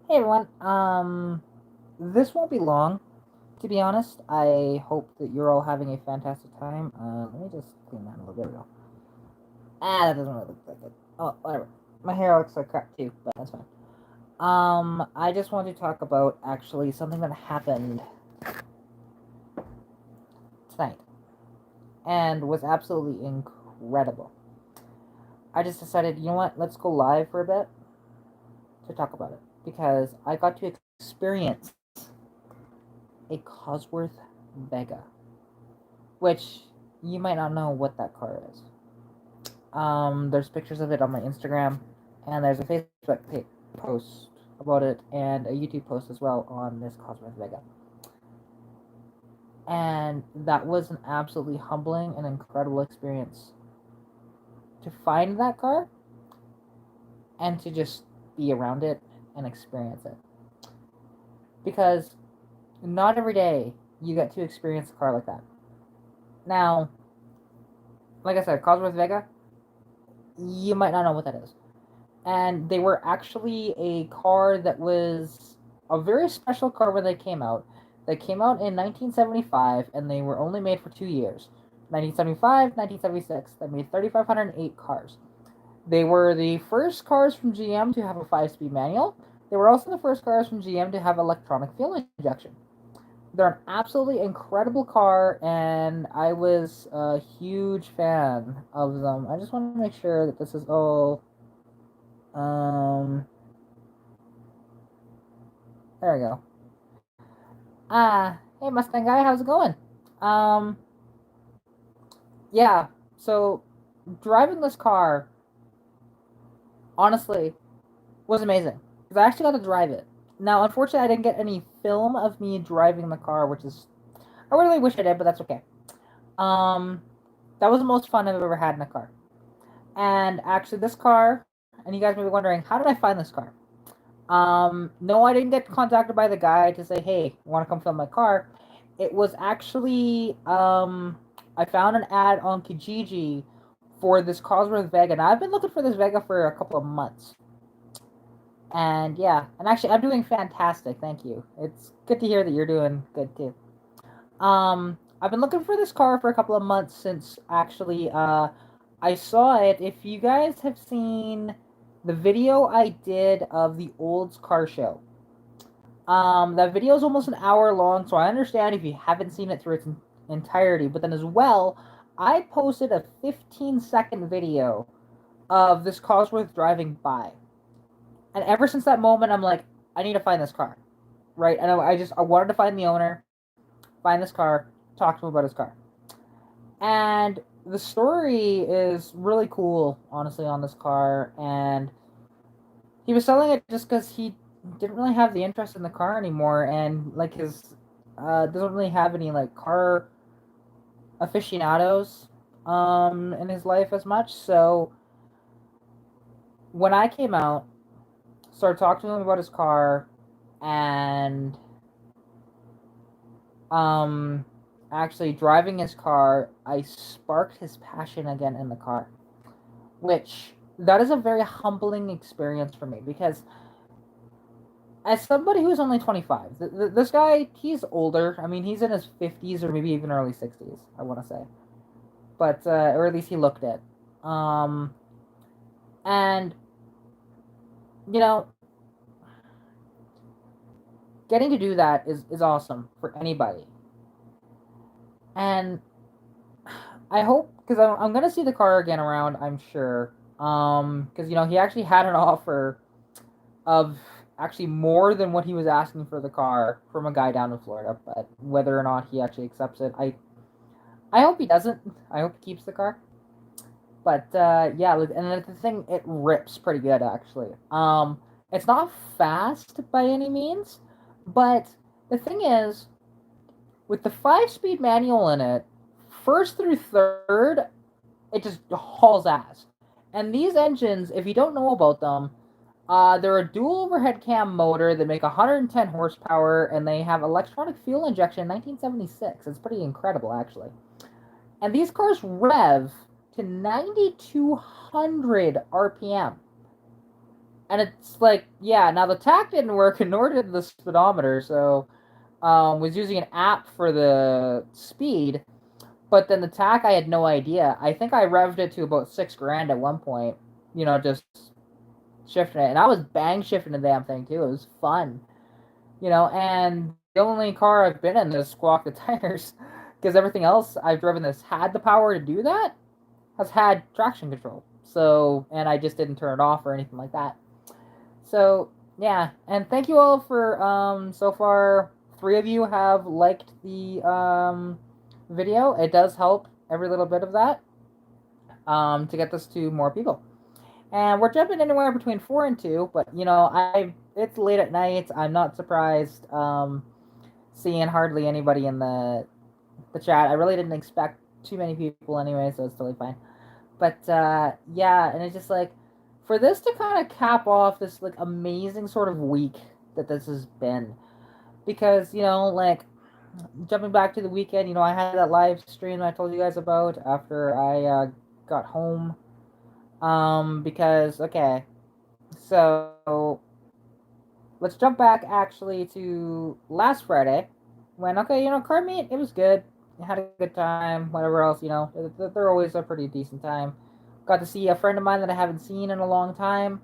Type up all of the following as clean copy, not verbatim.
Hey everyone. This won't be long, to be honest. I hope that you're all having a fantastic time. Let me just clean that a little bit. There we go. That doesn't really look that good. Oh, whatever. My hair looks like crap too, but that's fine. I just want to talk about actually something that happened tonight and was absolutely incredible. I just decided, you know what? Let's go live for a bit to talk about it because I got to experience a Cosworth Vega, which you might not know what that car is. There's pictures of it on my Instagram, and there's a Facebook post about it, and a YouTube post as well on this Cosworth Vega. And that was an absolutely humbling and incredible experience to find that car and to just be around it and experience it. Because not every day you get to experience a car like that. Now, like I said, Cosworth Vega, you might not know what that is. And they were actually a car that was a very special car when they came out. They came out in 1975, and they were only made for 2 years. 1975, 1976. They made 3,508 cars. They were the first cars from GM to have a 5-speed manual. They were also the first cars from GM to have electronic fuel injection. They're an absolutely incredible car, and I was a huge fan of them. I just want to make sure that this is all there we go. Hey Mustang guy, how's it going? Um, yeah. So driving this car, honestly, was amazing because I actually got to drive it. Now, unfortunately, I didn't get any film of me driving the car, which is I really wish I did, but that's okay. Um, that was the most fun I've ever had in a car. And actually, this car, and you guys may be wondering, how did I find this car? No, I didn't get contacted by the guy to say, "Hey, want to come film my car?" It was actually I found an ad on Kijiji for this Cosworth Vega, and I've been looking for this Vega for a couple of months. And yeah, and actually, I'm doing fantastic. Thank you. It's good to hear that you're doing good too. I've been looking for this car for a couple of months since actually I saw it. If you guys have seen the video I did of the Olds Car Show, that video is almost an hour long, so I understand if you haven't seen it through its entirety. But then as well, I posted a 15-second video of this Cosworth driving by, and ever since that moment, I'm like, I need to find this car, right? And I wanted to find the owner, find this car, talk to him about his car, and the story is really cool, honestly, on this car. And he was selling it just because he didn't really have the interest in the car anymore, and like his doesn't really have any like car aficionados in his life as much. So when I came out, started talking to him about his car, and um actually driving his car, I sparked his passion again in the car, which that is a very humbling experience for me because as somebody who's only 25, this guy, he's older. I mean, he's in his 50s or maybe even early 60s, I want to say. But, or at least he looked it. Um, and, you know, getting to do that is awesome for anybody. And I hope, because I'm going to see the car again around, I'm sure. Because, he actually had an offer of actually more than what he was asking for the car from a guy down in Florida. But whether or not he actually accepts it, I hope he doesn't. I hope he keeps the car. But yeah, and the thing, it rips pretty good actually. It's not fast by any means, but the thing is, with the 5-speed manual in it, first through third, it just hauls ass. And these engines, if you don't know about them, they're a dual overhead cam motor that make 110 horsepower, and they have electronic fuel injection in 1976. It's pretty incredible, actually. And these cars rev to 9,200 RPM. And it's like, yeah, now the tack didn't work, and nor did the speedometer. So, was using an app for the speed, but then the tack, I had no idea. I think I revved it to about 6 grand at one point. Just shifting it, and I was bang shifting the damn thing too. It was fun. And the only car I've been in that squawked the tires, because everything else I've driven that's had the power to do that has had traction control. So, and I just didn't turn it off or anything like that. So, yeah, and thank you all for so far 3 of you have liked the video. It does help every little bit of that to get this to more people. And we're jumping anywhere between 4 and 2, but I it's late at night. I'm not surprised seeing hardly anybody in the chat. I really didn't expect too many people anyway, so it's totally fine. But yeah, and it's just like for this to kind of cap off this like amazing sort of week that this has been, because like jumping back to the weekend, I had that live stream I told you guys about after I got home. Because okay, so let's jump back actually to last Friday when okay, car meet, it was good. I had a good time. Whatever else, they're always a pretty decent time. Got to see a friend of mine that I haven't seen in a long time.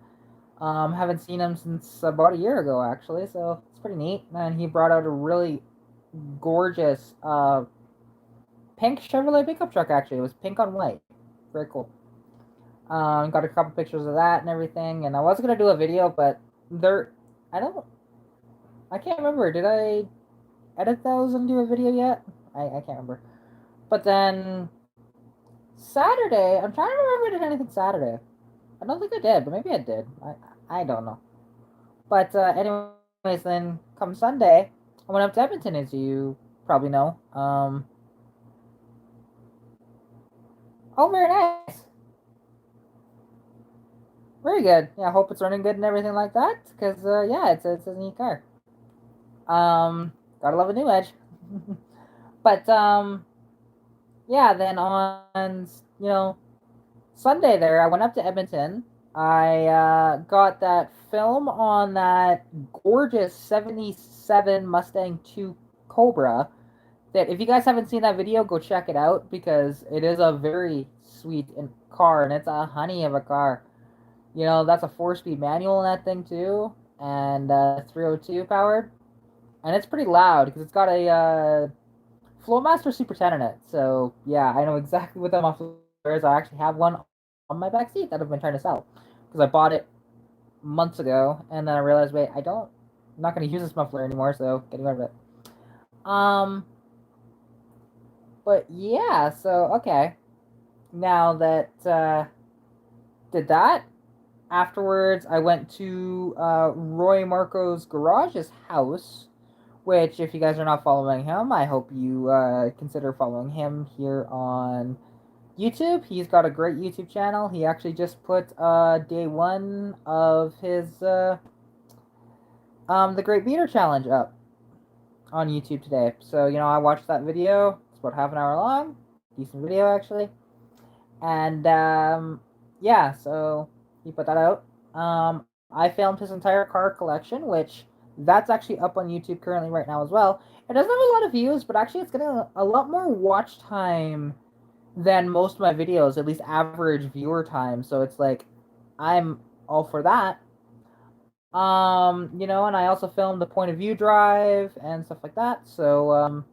Haven't seen him since about a year ago actually, so it's pretty neat. And he brought out a really gorgeous pink Chevrolet pickup truck. Actually, it was pink on white. Very cool. Got a couple pictures of that and everything. And I was gonna do a video, but there, I don't, I can't remember. Did I edit those and do a video yet? I can't remember. But then Saturday, I'm trying to remember if I did anything Saturday. I don't think I did, but maybe I did. I don't know. But anyways, then come Sunday, I went up to Edmonton, as you probably know. Oh, very nice. Very good. Yeah, I hope it's running good and everything like that. Because yeah, it's a neat car. Gotta love a new Edge. But yeah, then on Sunday there, I went up to Edmonton. I got that film on that gorgeous '77 Mustang 2 Cobra. That if you guys haven't seen that video, go check it out because it is a very sweet car and it's a honey of a car. That's a 4-speed manual in that thing too, and 302 powered, and it's pretty loud because it's got a Flowmaster Super 10 in it. So yeah, I know exactly what that muffler is. I actually have one on my back seat that I've been trying to sell because I bought it months ago, and then I realized, wait, I'm not going to use this muffler anymore, so getting rid of it. But yeah, so okay, now that did that. Afterwards, I went to Roy Marco's garage's house, which, if you guys are not following him, I hope you consider following him here on YouTube. He's got a great YouTube channel. He actually just put day 1 of his the Great Beater Challenge up on YouTube today. So I watched that video. It's about half an hour long, decent video actually, and yeah, so he put that out. I filmed his entire car collection, which that's actually up on YouTube currently right now as well. It doesn't have a lot of views, but actually it's getting a lot more watch time than most of my videos, at least average viewer time. So it's like, I'm all for that. And I also filmed the point of view drive and stuff like that. So,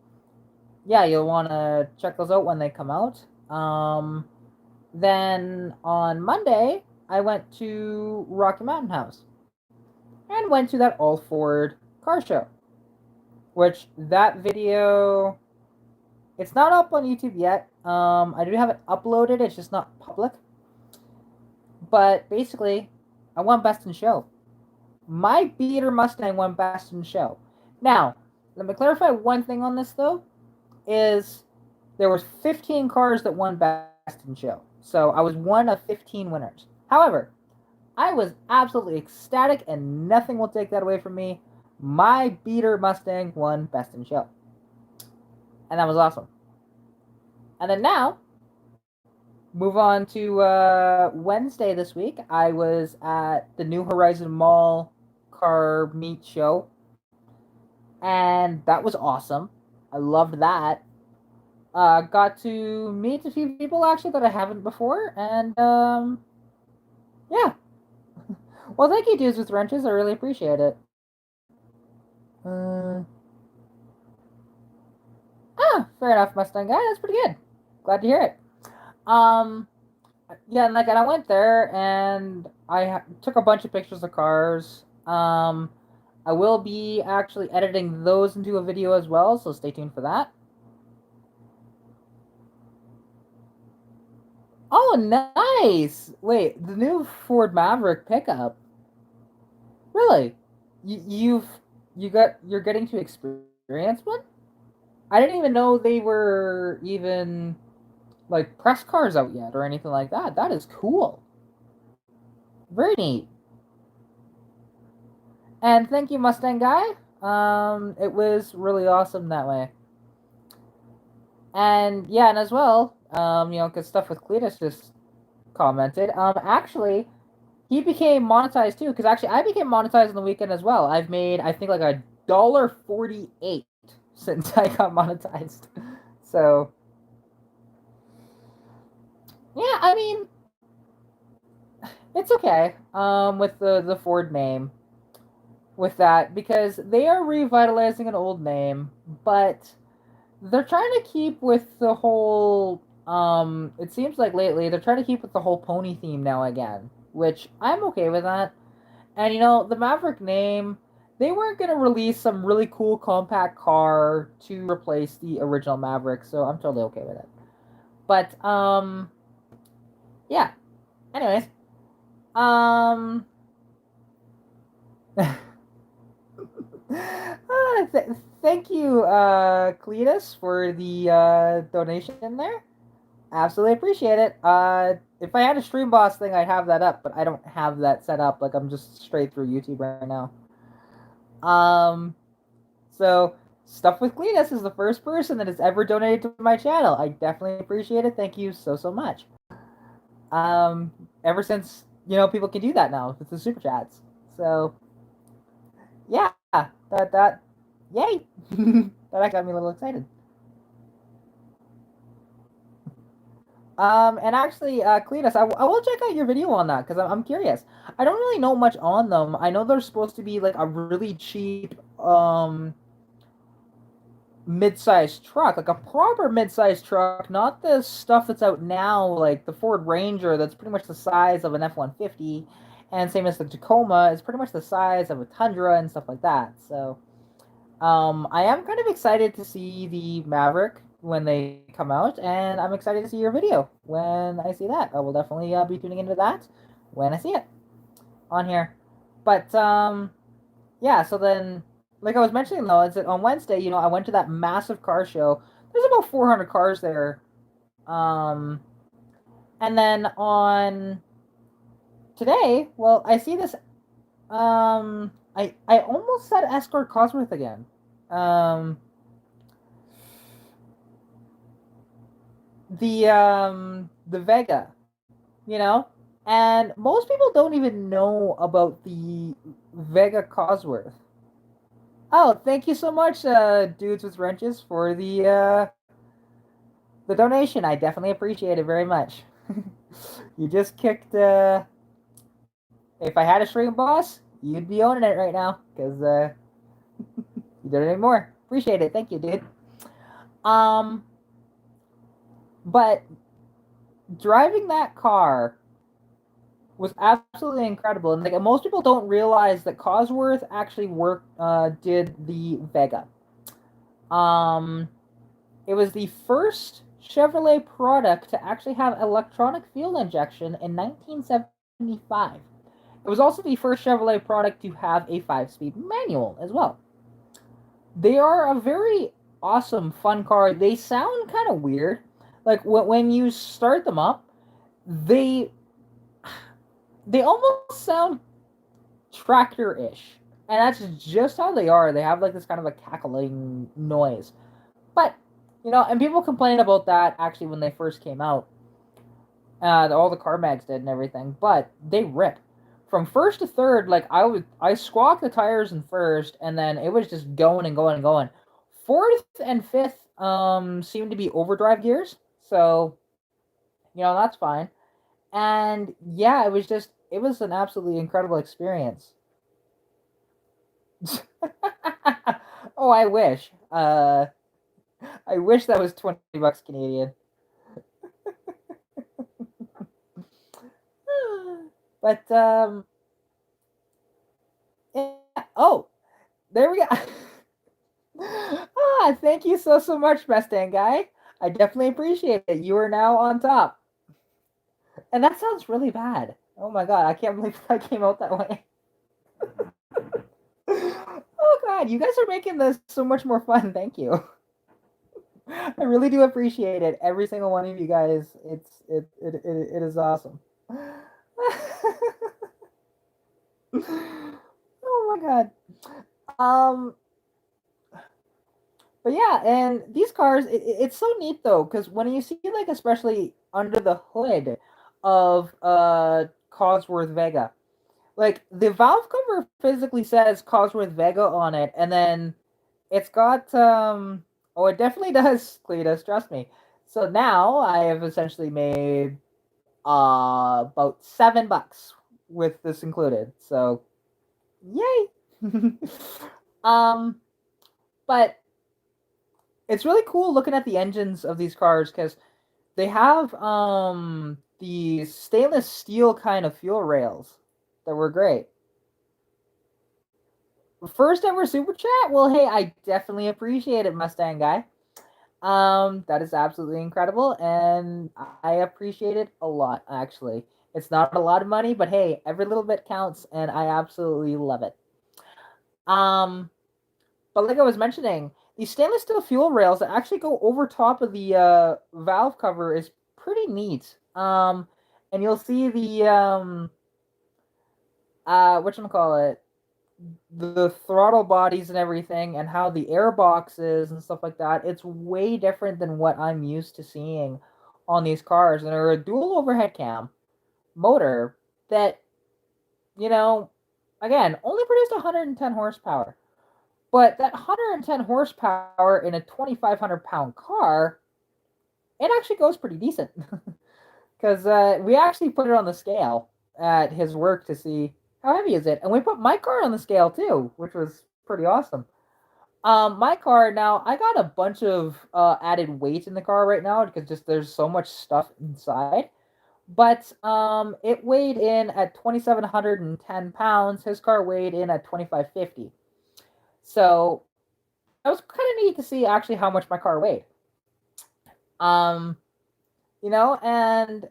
yeah, you'll want to check those out when they come out. Then on Monday, I went to Rocky Mountain House and went to that all Ford car show, which that video, it's not up on YouTube yet. I do have it uploaded. It's just not public. But basically, I won Best in Show. My beater Mustang won Best in Show. Now, let me clarify one thing on this though, is there was 15 cars that won Best in Show. So I was one of 15 winners. However, I was absolutely ecstatic and nothing will take that away from me. My beater Mustang won Best in Show. And that was awesome. And then now, Move on to Wednesday this week. I was at the New Horizon Mall car meet show, and that was awesome. I loved that. Got to meet a few people actually that I haven't before, and yeah. Well, thank you, dudes with wrenches. I really appreciate it. Uh, Fair enough, Mustang guy. That's pretty good. Glad to hear it. Um, yeah, and I went there and took a bunch of pictures of cars. I will be actually editing those into a video as well, so stay tuned for that. Oh, nice! Wait, the new Ford Maverick pickup. Really? You've you're getting to experience one? I didn't even know they were even like press cars out yet or anything like that. That is cool. Very neat. And thank you, Mustang guy. It was really awesome that way. And yeah, and as well, good stuff with Cletus just commented. Actually, he became monetized too, because actually I became monetized on the weekend as well. I've made I think like $1.48 since I got monetized. So yeah, I mean it's okay. With the Ford name, with that because they are revitalizing an old name, but they're trying to keep with the whole. It seems like lately they're trying to keep with the whole pony theme now again, which I'm okay with that. And the Maverick name, they weren't gonna release some really cool compact car to replace the original Maverick, so I'm totally okay with it. But yeah. Anyways, um, thank you, Cletus, for the donation there. Absolutely appreciate it. If I had a Stream Boss thing, I'd have that up, but I don't have that set up. Like I'm just straight through YouTube right now. Um, so stuff with Cletus is the first person that has ever donated to my channel. I definitely appreciate it. Thank you so much. Um, Ever since people can do that now with the super chats. So yeah, that yay, that got me a little excited. And actually, Cletus, I will check out your video on that because I'm curious. I don't really know much on them. I know they're supposed to be like a really cheap, mid-sized truck, like a proper mid-sized truck, not the stuff that's out now, like the Ford Ranger, that's pretty much the size of an F-150, and same as the Tacoma, is pretty much the size of a Tundra and stuff like that. So, I am kind of excited to see the Maverick when they come out, and I'm excited to see your video when I see that. I will definitely be tuning into that when I see it on here. But yeah, so then, like I was mentioning though, is that on Wednesday, I went to that massive car show. There's about 400 cars there. Um, and then on today, well, I see this. I almost said Escort Cosworth again. Um, the Vega, you know, and most people don't even know about the Vega Cosworth. Oh, thank you so much, dudes with wrenches, for the donation. I definitely appreciate it very much. You just kicked. If I had a stream boss, you'd be owning it right now because you did it more. Appreciate it. Thank you, dude. Um, but driving that car was absolutely incredible, and like most people don't realize that Cosworth actually did the Vega. Um, it was the first Chevrolet product to actually have electronic fuel injection in 1975. It was also the first Chevrolet product to have a 5-speed manual as well. They are a very awesome, fun car. They sound kind of weird. Like when you start them up, they they almost sound tractor-ish. And that's just how they are. They have like this kind of a cackling noise. But, and people complained about that actually when they first came out. All the car mags did and everything, but they rip. From first to third, like I squawked the tires in first, and then it was just going and going and going. Fourth and fifth seemed to be overdrive gears, so that's fine. And yeah, it was an absolutely incredible experience. Oh, I wish. I wish that was $20 Canadian. But yeah. Oh, there we go. Thank you so much, Mustang guy. I definitely appreciate it. You are now on top. And that sounds really bad. Oh my god, I can't believe that came out that way. Oh god, you guys are making this so much more fun. Thank you. I really do appreciate it. Every single one of you guys. It is awesome. Oh my god. Um but yeah, and these cars, it's so neat though, because when you see like especially under the hood of Cosworth Vega, like the valve cover physically says Cosworth Vega on it, and then it's got oh, it definitely does, Cletus, trust me. So now I have essentially made about $7 with this included. So yay. um but it's really cool looking at the engines of these cars because they have the stainless steel kind of fuel rails that were great. First ever super chat? Well, hey, I definitely appreciate it, Mustang guy. That is absolutely incredible, and I appreciate it a lot, actually. It's not a lot of money, but hey, every little bit counts, and I absolutely love it. Um, but like I was mentioning, these stainless steel fuel rails that actually go over top of the valve cover is pretty neat. And you'll see the whatchamacallit, the throttle bodies and everything, and how the air boxes and stuff like that. It's way different than what I'm used to seeing on these cars, and they're a dual overhead cam motor that, you know, again, only produced 110 horsepower. But that 110 horsepower in a 2,500 pound car, it actually goes pretty decent. Because we actually put it on the scale at his work to see how heavy is it, and we put my car on the scale too, which was pretty awesome. My car now, I got a bunch of added weight in the car right now because just there's so much stuff inside. But it weighed in at 2,710 pounds. His car weighed in at 2,550. So that was kind of neat to see actually how much my car weighed. Um, and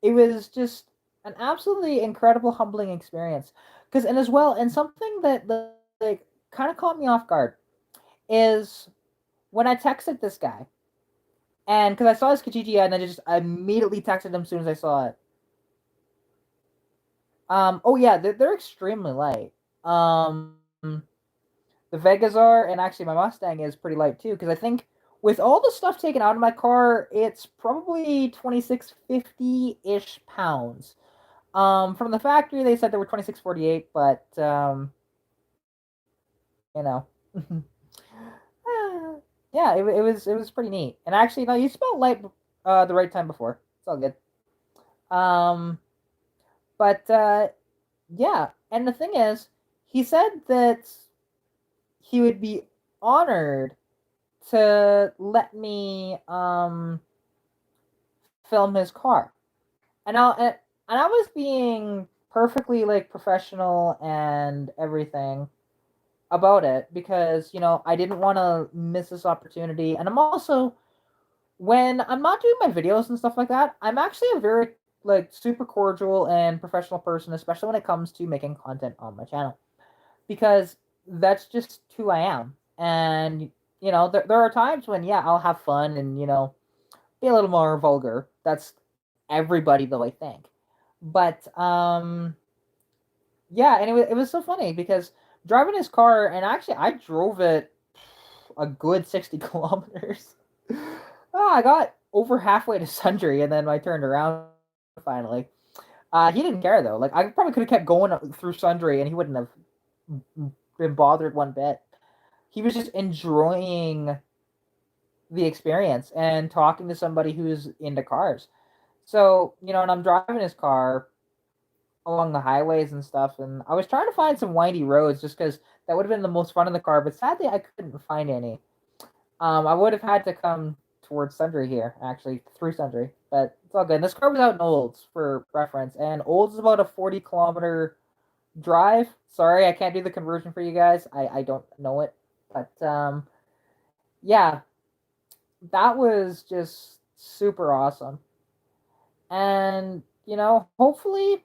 it was just an absolutely incredible, humbling experience. Because, and as well, and something that like kind of caught me off guard is when I texted this guy, and because I saw his Kijiji ad, and I just immediately texted him as soon as I saw it. Oh yeah, they're extremely light. The Vegas are, and actually my Mustang is pretty light too, because I think with all the stuff taken out of my car, it's probably 2,650 ish pounds. From the factory, they said there were 2,648, but you know, yeah, it was pretty neat. And actually, no, you spelled light the right time before. It's all good. Um, but yeah, and the thing is, he said that he would be honored to let me film his car, and I was being perfectly like professional and everything about it because I didn't want to miss this opportunity, and I'm also, when I'm not doing my videos and stuff like that, I'm actually a very like super cordial and professional person, especially when it comes to making content on my channel, because that's just who I am. And there are times when I'll have fun and be a little more vulgar. That's everybody though, I think. But yeah, and it was so funny because driving his car, and actually I drove it a good 60 kilometers. Oh, I got over halfway to Sundry, and then I turned around finally. He didn't care though. Like I probably could have kept going through Sundry, and he wouldn't have been bothered one bit. He was just enjoying the experience and talking to somebody who's into cars. So, and I'm driving his car along the highways and stuff, and I was trying to find some windy roads just because that would have been the most fun in the car, but sadly I couldn't find any. I would have had to come towards Sundry here, actually, through Sundry, but it's all good. And this car was out in Olds for reference, and Olds is about a 40-kilometer drive. Sorry, I can't do the conversion for you guys. I don't know it, but yeah, that was just super awesome. And hopefully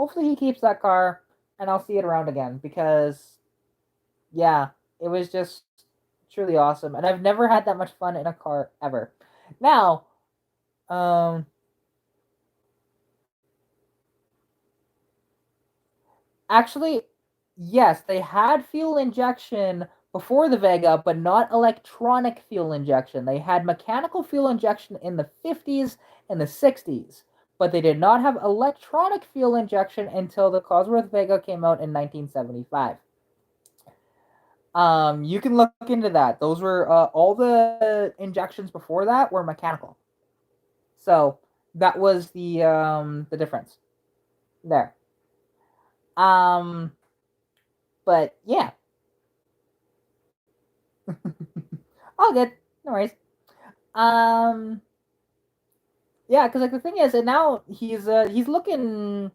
he keeps that car, and I'll see it around again because yeah, it was just truly awesome, and I've never had that much fun in a car ever. Now, um, actually, yes, they had fuel injection before the Vega, but not electronic fuel injection. They had mechanical fuel injection in the 50s and the 60s, but they did not have electronic fuel injection until the Cosworth Vega came out in 1975. You can look into that. Those were all the injections before that were mechanical. So that was the difference there. Um, but yeah, all good. No worries. Um, yeah, because like the thing is, and now he's looking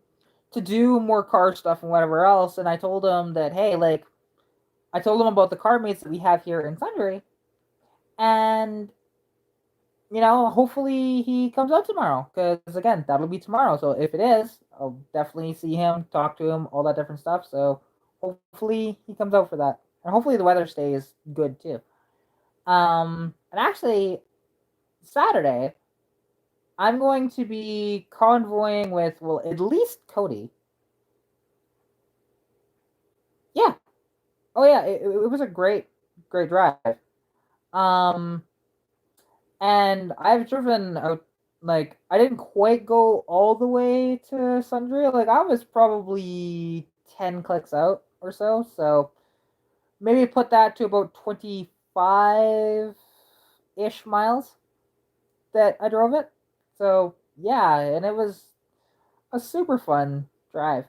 to do more car stuff and whatever else. And I told him that hey, like I told him about the car meets that we have here in Sundry, and hopefully he comes out tomorrow because again, that'll be tomorrow. So if it is, I'll definitely see him, talk to him, all that different stuff. So hopefully he comes out for that, and hopefully the weather stays good too. And actually, Saturday I'm going to be convoying with well at least Cody. Yeah. Oh yeah, it was a great drive. Um, and I've driven out like I didn't quite go all the way to Sundry. Like I was probably 10 clicks out or so. So maybe put that to about 25 ish miles that I drove it. So yeah, and it was a super fun drive.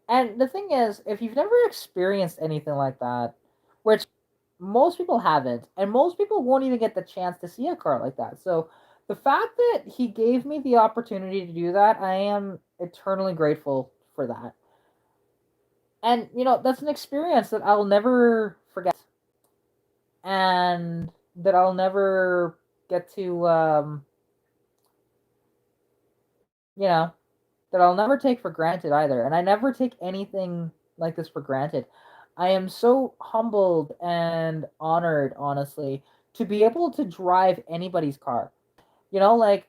And the thing is, if you've never experienced anything like that, which most people haven't, and most people won't even get the chance to see a car like that. So the fact that he gave me the opportunity to do that, I am eternally grateful for that. And that's an experience that I'll never forget, and that I'll never get to, you know, that I'll never take for granted either. And I never take anything like this for granted. I am so humbled and honored, honestly, to be able to drive anybody's car. Like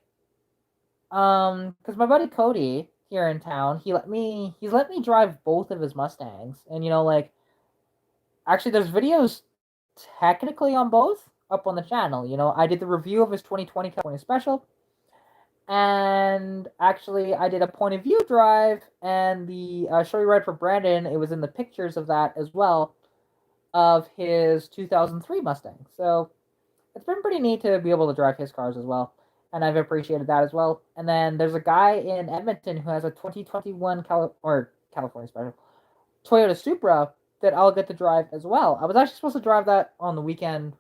because my buddy Cody here in town, he's let me drive both of his Mustangs, and like actually there's videos technically on both up on the channel. I did the review of his 2020 California Special, and actually I did a point of view drive, and the show you ride for Brandon, it was in the pictures of that as well, of his 2003 Mustang. So it's been pretty neat to be able to drive his cars as well, and I've appreciated that as well. And then there's a guy in Edmonton who has a 2021 California Special Toyota Supra that I'll get to drive as well. I was actually supposed to drive that on the weekend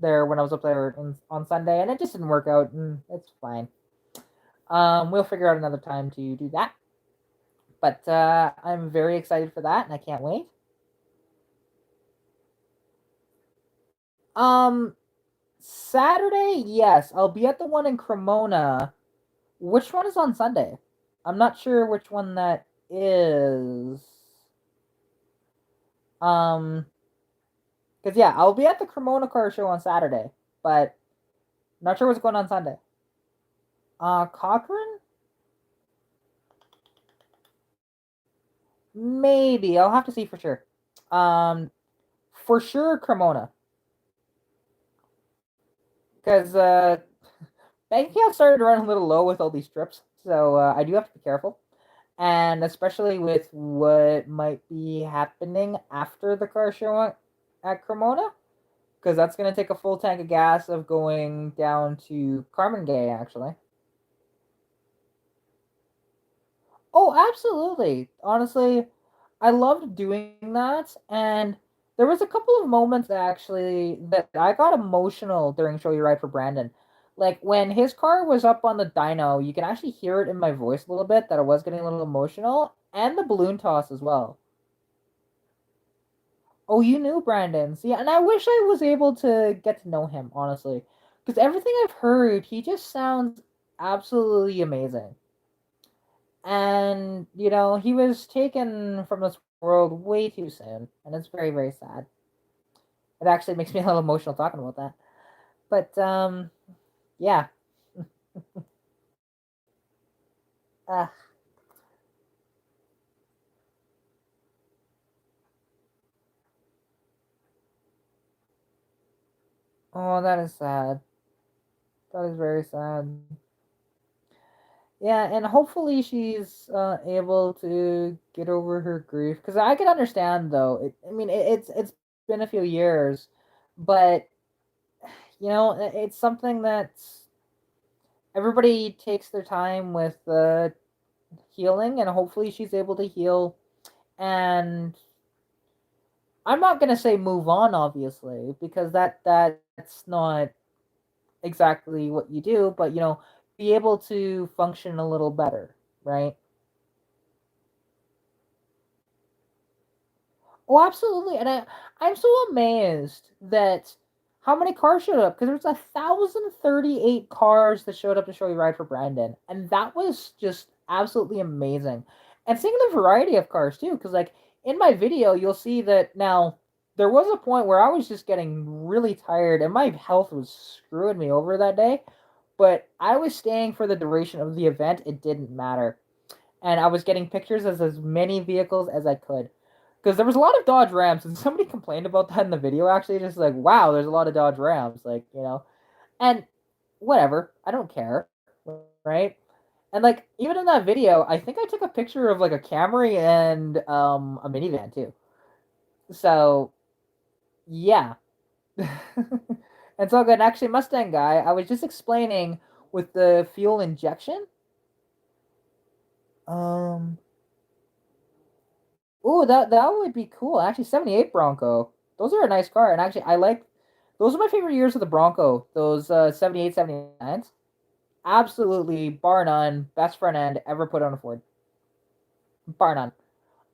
there when I was up there on Sunday, and it just didn't work out, and it's fine. We'll figure out another time to do that. But I'm very excited for that, and I can't wait. Um, Saturday, yes, I'll be at the one in Cremona. Which one is on Sunday? I'm not sure which one that is. Um, because yeah, I'll be at the Cremona Car Show on Saturday, but not sure what's going on Sunday. Cochrane? Maybe I'll have to see for sure. Um, for sure Cremona, because bank account started to run a little low with all these trips, so I do have to be careful, and especially with what might be happening after the car show at Cremona, because that's going to take a full tank of gas of going down to Carmen Gay, actually. Oh, absolutely. Honestly, I loved doing that, and there was a couple of moments actually that I got emotional during Show You Ride for Brandon. Like when his car was up on the dyno, you can actually hear it in my voice a little bit that I was getting a little emotional, and the balloon toss as well. Oh, you knew Brandon. See, and I wish I was able to get to know him, honestly. Because everything I've heard, he just sounds absolutely amazing. And, he was taken from this world way too soon. And it's very, very sad. It actually makes me a little emotional talking about that. But, yeah. Uh, oh, that is sad. That is very sad. Yeah, and hopefully she's able to get over her grief. Because I can understand, though. I mean, it's been a few years, but it's something that everybody takes their time with healing, and hopefully she's able to heal. And I'm not gonna say move on, obviously, because that's not exactly what you do. But be able to function a little better, right? Oh, absolutely. And I'm so amazed that how many cars showed up because there's 1,038 cars that showed up to show you ride for Brandon, and that was just absolutely amazing. And seeing the variety of cars too, because like in my video, you'll see that now there was a point where I was just getting really tired and my health was screwing me over that day, but I was staying for the duration of the event. It didn't matter, and I was getting pictures of as many vehicles as I could. Because there was a lot of Dodge Rams, and somebody complained about that in the video. Actually, just like, wow, there's a lot of Dodge Rams, like and whatever, I don't care, right? And like even in that video, I think I took a picture of like a Camry and a minivan too. So yeah, it's all good. And actually, Mustang guy, I was just explaining with the fuel injection. Um, Ooh, that would be cool. Actually, 78 Bronco. Those are a nice car. And actually, I like those are my favorite years of the Bronco. Those 78, 79s. Absolutely, bar none, best front end ever put on a Ford. Bar none.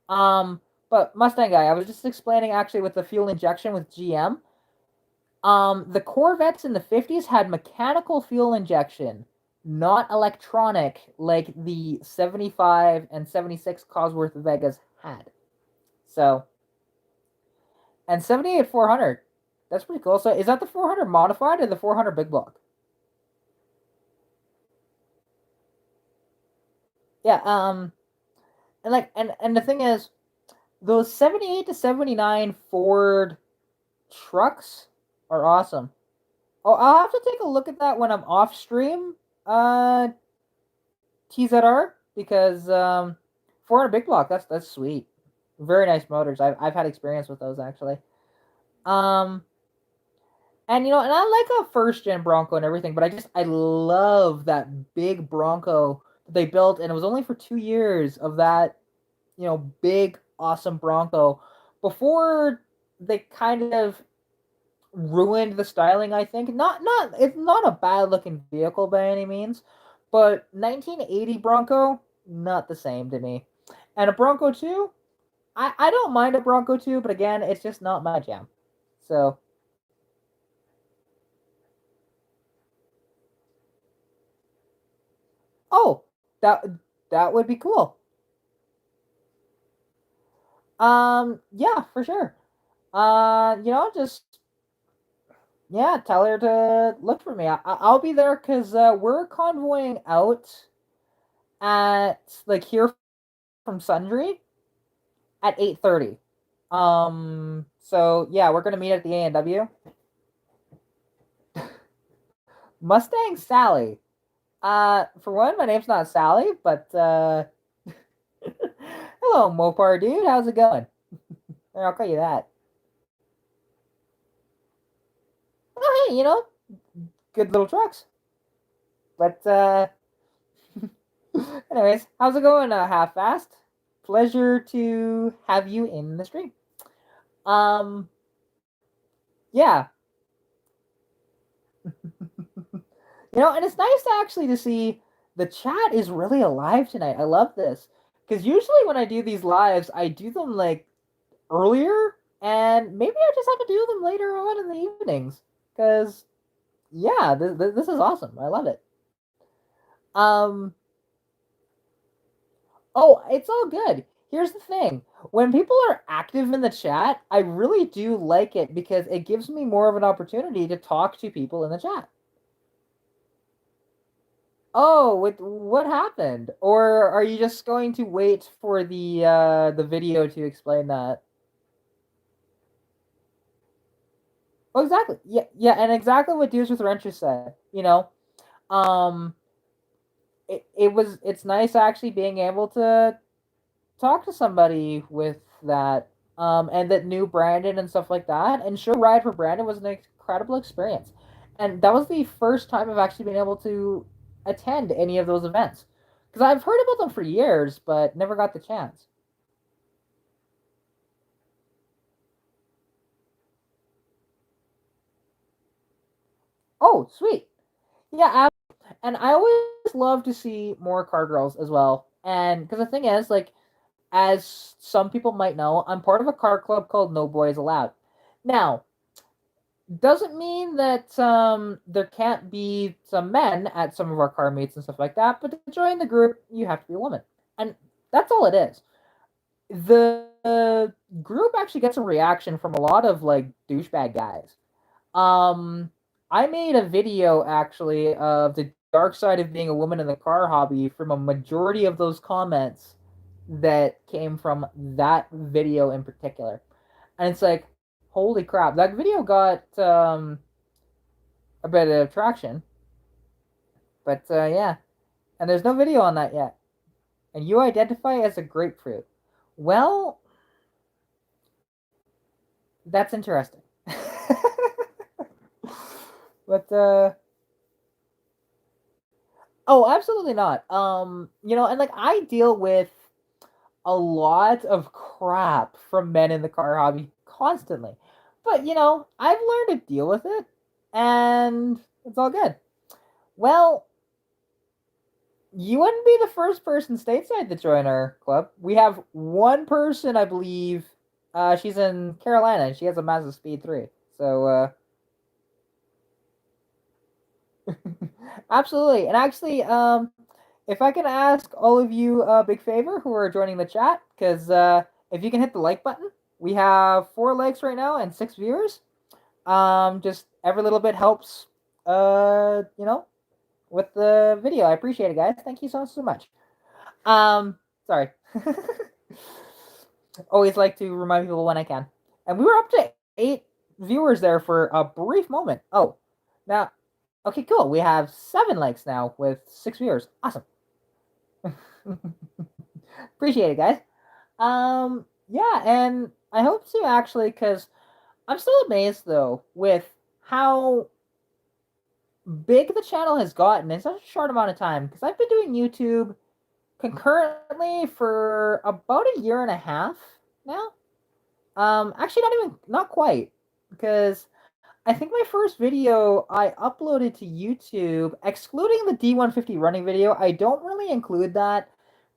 Um, but Mustang guy, I was just explaining actually with the fuel injection with GM. The Corvettes in the 50s had mechanical fuel injection, not electronic like the 75 and 76 Cosworth Vegas had. So, and 78 400. That's pretty cool. So is that the 400 modified or the 400 big block? Yeah. And the thing is, those 78 to 79 Ford trucks are awesome. Oh, I'll have to take a look at that when I'm off stream. TZR because 400 big block. That's sweet. Very nice motors. I've had experience with those actually. Um, And and I like a first gen Bronco and everything, but I love that big Bronco that they built, and it was only for 2 years of that big awesome Bronco before they kind of ruined the styling. I think not it's not a bad looking vehicle by any means, but 1980 Bronco not the same to me, and a Bronco 2. I don't mind a Bronco 2, but again, it's just not my jam. So oh, that that would be cool. Yeah, for sure. Just yeah, tell her to look for me. I'll be there because we're convoying out at like here from Sundry at 8:30. So yeah, we're gonna meet at the A&W. Mustang Sally. For one, my name's not Sally, but hello, Mopar dude. How's it going? I'll call you that. Oh, hey, good little trucks. But anyways, how's it going, Half Fast? Pleasure to have you in the stream. Um, yeah, and it's nice to actually to see the chat is really alive tonight. I love this because usually when I do these lives, I do them like earlier, and maybe I just have to do them later on in the evenings because yeah, this is awesome. I love it. Um, oh, it's all good. Here's the thing. When people are active in the chat, I really do like it because it gives me more of an opportunity to talk to people in the chat. Oh, what happened? Or are you just going to wait for the video to explain that? Oh, exactly. Yeah, yeah, and exactly what Dudes with Wrenches said. Um, it's nice actually being able to talk to somebody with that, and that knew Brandon and stuff like that. And sure, ride for Brandon was an incredible experience, and that was the first time I've actually been able to attend any of those events because I've heard about them for years, but never got the chance. Oh, sweet. Yeah, and I always love to see more car girls as well. And because the thing is, like, as some people might know, I'm part of a car club called No Boys Allowed. Now, doesn't mean that there can't be some men at some of our car meets and stuff like that, but to join the group, you have to be a woman. And that's all it is. The group actually gets a reaction from a lot of like douchebag guys. Um, I made a video actually of the dark side of being a woman in the car hobby from a majority of those comments that came from that video in particular. And it's like, holy crap, that video got a bit of traction. But yeah, and there's no video on that yet. And you identify as a grapefruit. Well, that's interesting. But oh, absolutely not. And like I deal with a lot of crap from men in the car hobby constantly. But I've learned to deal with it and it's all good. Well, you wouldn't be the first person stateside to join our club. We have one person, I believe. She's in Carolina and she has a Mazda Speed 3. So, absolutely. And actually, if I can ask all of you a big favor who are joining the chat, because if you can hit the like button, we have 4 likes right now and 6 viewers. Just every little bit helps, with the video. I appreciate it, guys. Thank you so much. Sorry. Always like to remind people when I can. And we were up to 8 viewers there for a brief moment. Oh, now, okay, cool. We have 7 likes now with 6 viewers. Awesome. Appreciate it, guys. Yeah, and I hope to actually, because I'm still amazed though with how big the channel has gotten in such a short amount of time. Because I've been doing YouTube concurrently for about a year and a half now. Actually, not quite, because I think my first video I uploaded to YouTube, excluding the D150 running video, I don't really include that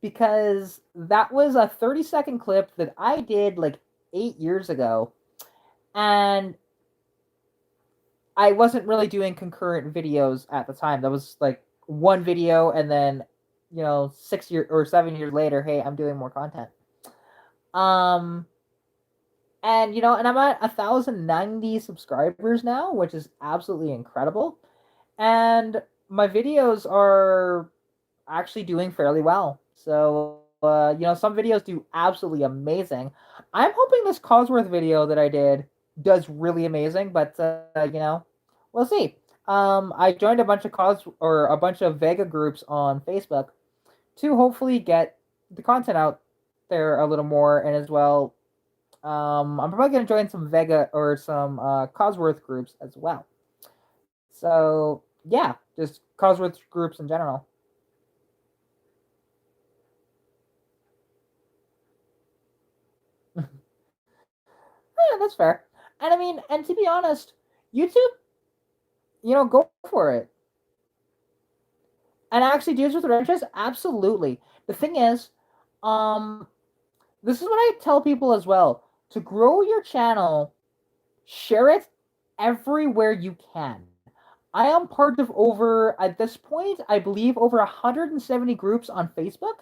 because that was a 30-second clip that I did like 8 years ago. And I wasn't really doing concurrent videos at the time. That was like one video, and then 6 years or 7 years later, hey, I'm doing more content. And and I'm at 1,090 subscribers now, which is absolutely incredible. And my videos are actually doing fairly well. So some videos do absolutely amazing. I'm hoping this Cosworth video that I did does really amazing, but we'll see. I joined a bunch of Vega groups on Facebook to hopefully get the content out there a little more, and as well, I'm probably gonna join some Vega or some Cosworth groups as well. So yeah, just Cosworth groups in general. Yeah, that's fair. And I mean, and to be honest, YouTube, go for it. And actually, Dudes with Wrenches, absolutely. The thing is, um, this is what I tell people as well. To grow your channel, share it everywhere you can. I am part of over, at this point, I believe over 170 groups on Facebook.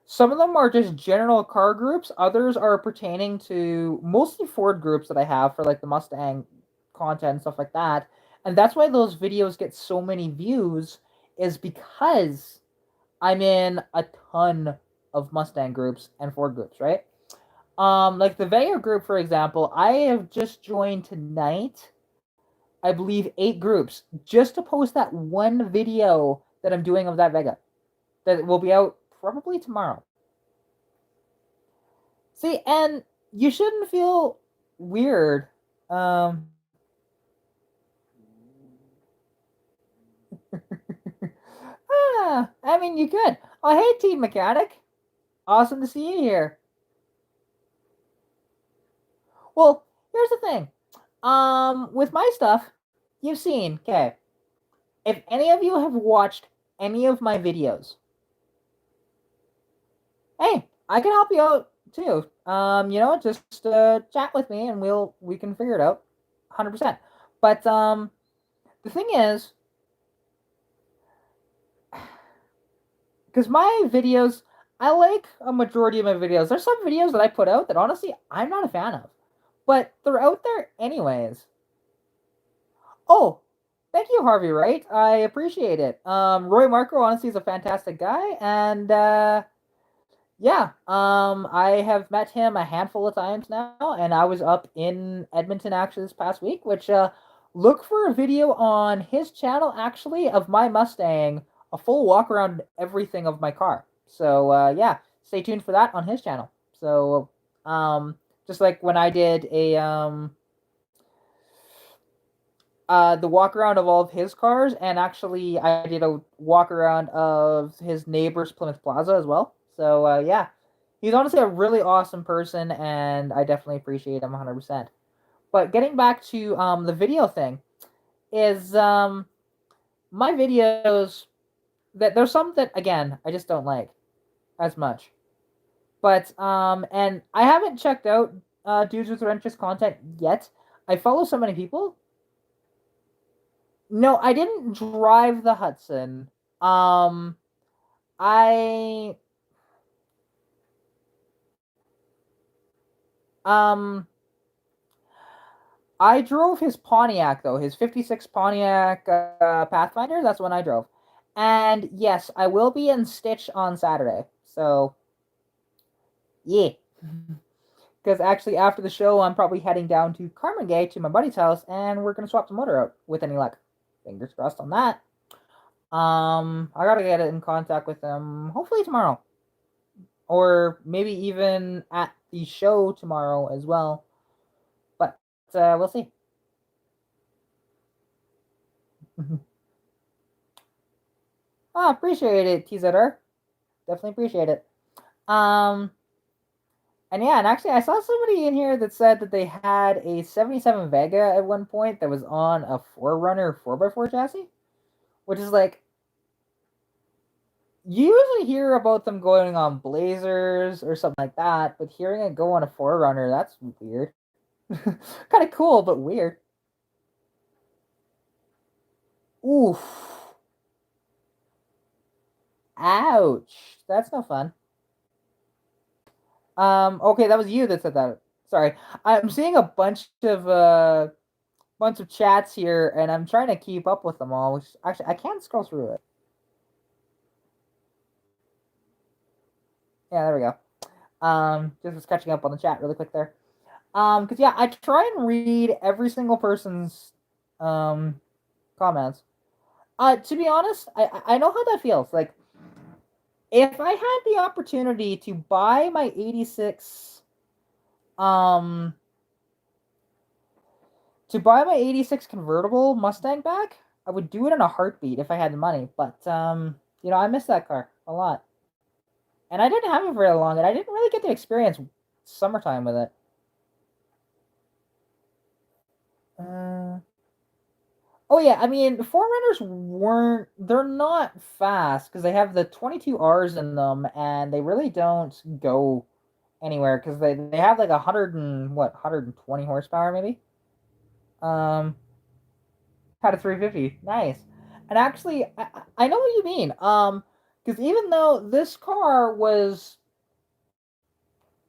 Some of them are just general car groups. Others are pertaining to mostly Ford groups that I have for like the Mustang content and stuff like that. And that's why those videos get so many views, is because I'm in a ton of Mustang groups and Ford groups, right? Like the Vega group, for example, I have just joined tonight, I believe, 8 groups just to post that one video that I'm doing of that Vega that will be out probably tomorrow. See, and you shouldn't feel weird. Um, I mean, you could. Oh, hey, Team Mechanic. Awesome to see you here. Well, here's the thing. With my stuff, you've seen, okay, if any of you have watched any of my videos, hey, I can help you out too. Just chat with me and we can figure it out, 100%. But the thing is, because my videos, I like a majority of my videos. There's some videos that I put out that honestly I'm not a fan of, but they're out there anyways. Oh, thank you, Harvey. Right, I appreciate it. Roy Marco honestly is a fantastic guy, and yeah, I have met him a handful of times now, and I was up in Edmonton actually this past week, which look for a video on his channel actually of my Mustang, a full walk around everything of my car. So yeah, stay tuned for that on his channel. So just like when I did a the walk around of all of his cars, and actually I did a walk around of his neighbor's Plymouth Plaza as well. So yeah, he's honestly a really awesome person, and I definitely appreciate him 100%. But getting back to the video thing, is my videos, that there's some that again I just don't like as much. But and I haven't checked out Dudes with Wrenches content yet. I follow so many people. No, I didn't drive the Hudson. Um, I um I drove his Pontiac though, his '56 Pontiac Pathfinder. That's the one I drove. And yes, I will be in Stitch on Saturday. So yeah, because actually after the show, I'm probably heading down to Carmen Gay to my buddy's house, and we're gonna swap the motor out with any luck. Fingers crossed on that. I gotta get in contact with them hopefully tomorrow, or maybe even at the show tomorrow as well. But we'll see. Appreciate it, TZR. Definitely appreciate it. Um, and yeah, and actually, I saw somebody in here that said that they had a '77 Vega at one point that was on a 4Runner 4x4 chassis, which is like, you usually hear about them going on Blazers or something like that, but hearing it go on a 4Runner, that's weird. Kind of cool, but weird. Oof. Ouch. That's no fun. Okay, that was you that said that. Sorry. I'm seeing a bunch of chats here, and I'm trying to keep up with them all, which actually I can't scroll through it. Yeah, there we go. Just was catching up on the chat really quick there. Because yeah, I try and read every single person's um comments. To be honest, I know how that feels. Like, if I had the opportunity to buy my 86, um, to buy my 86 convertible Mustang back, I would do it in a heartbeat if I had the money. But I miss that car a lot, and I didn't have it very long, and I didn't really get to experience summertime with it. Uh, oh yeah, I mean, Forerunners weren't. They're not fast because they have the 22 Rs in them, and they really don't go anywhere because they have like 120 horsepower maybe. Um, had a 350. Nice. And actually, I know what you mean. Because even though this car was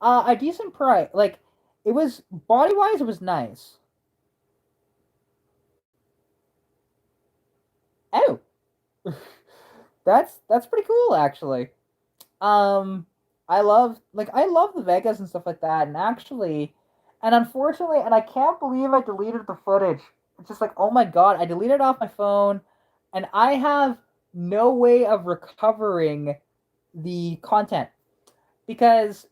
a decent price, like it was body wise, it was nice. Oh, that's pretty cool actually. Um, I love the Vegas and stuff like that, and actually, and unfortunately, and I can't believe I deleted the footage. It's just like, oh my god, I deleted it off my phone, and I have no way of recovering the content because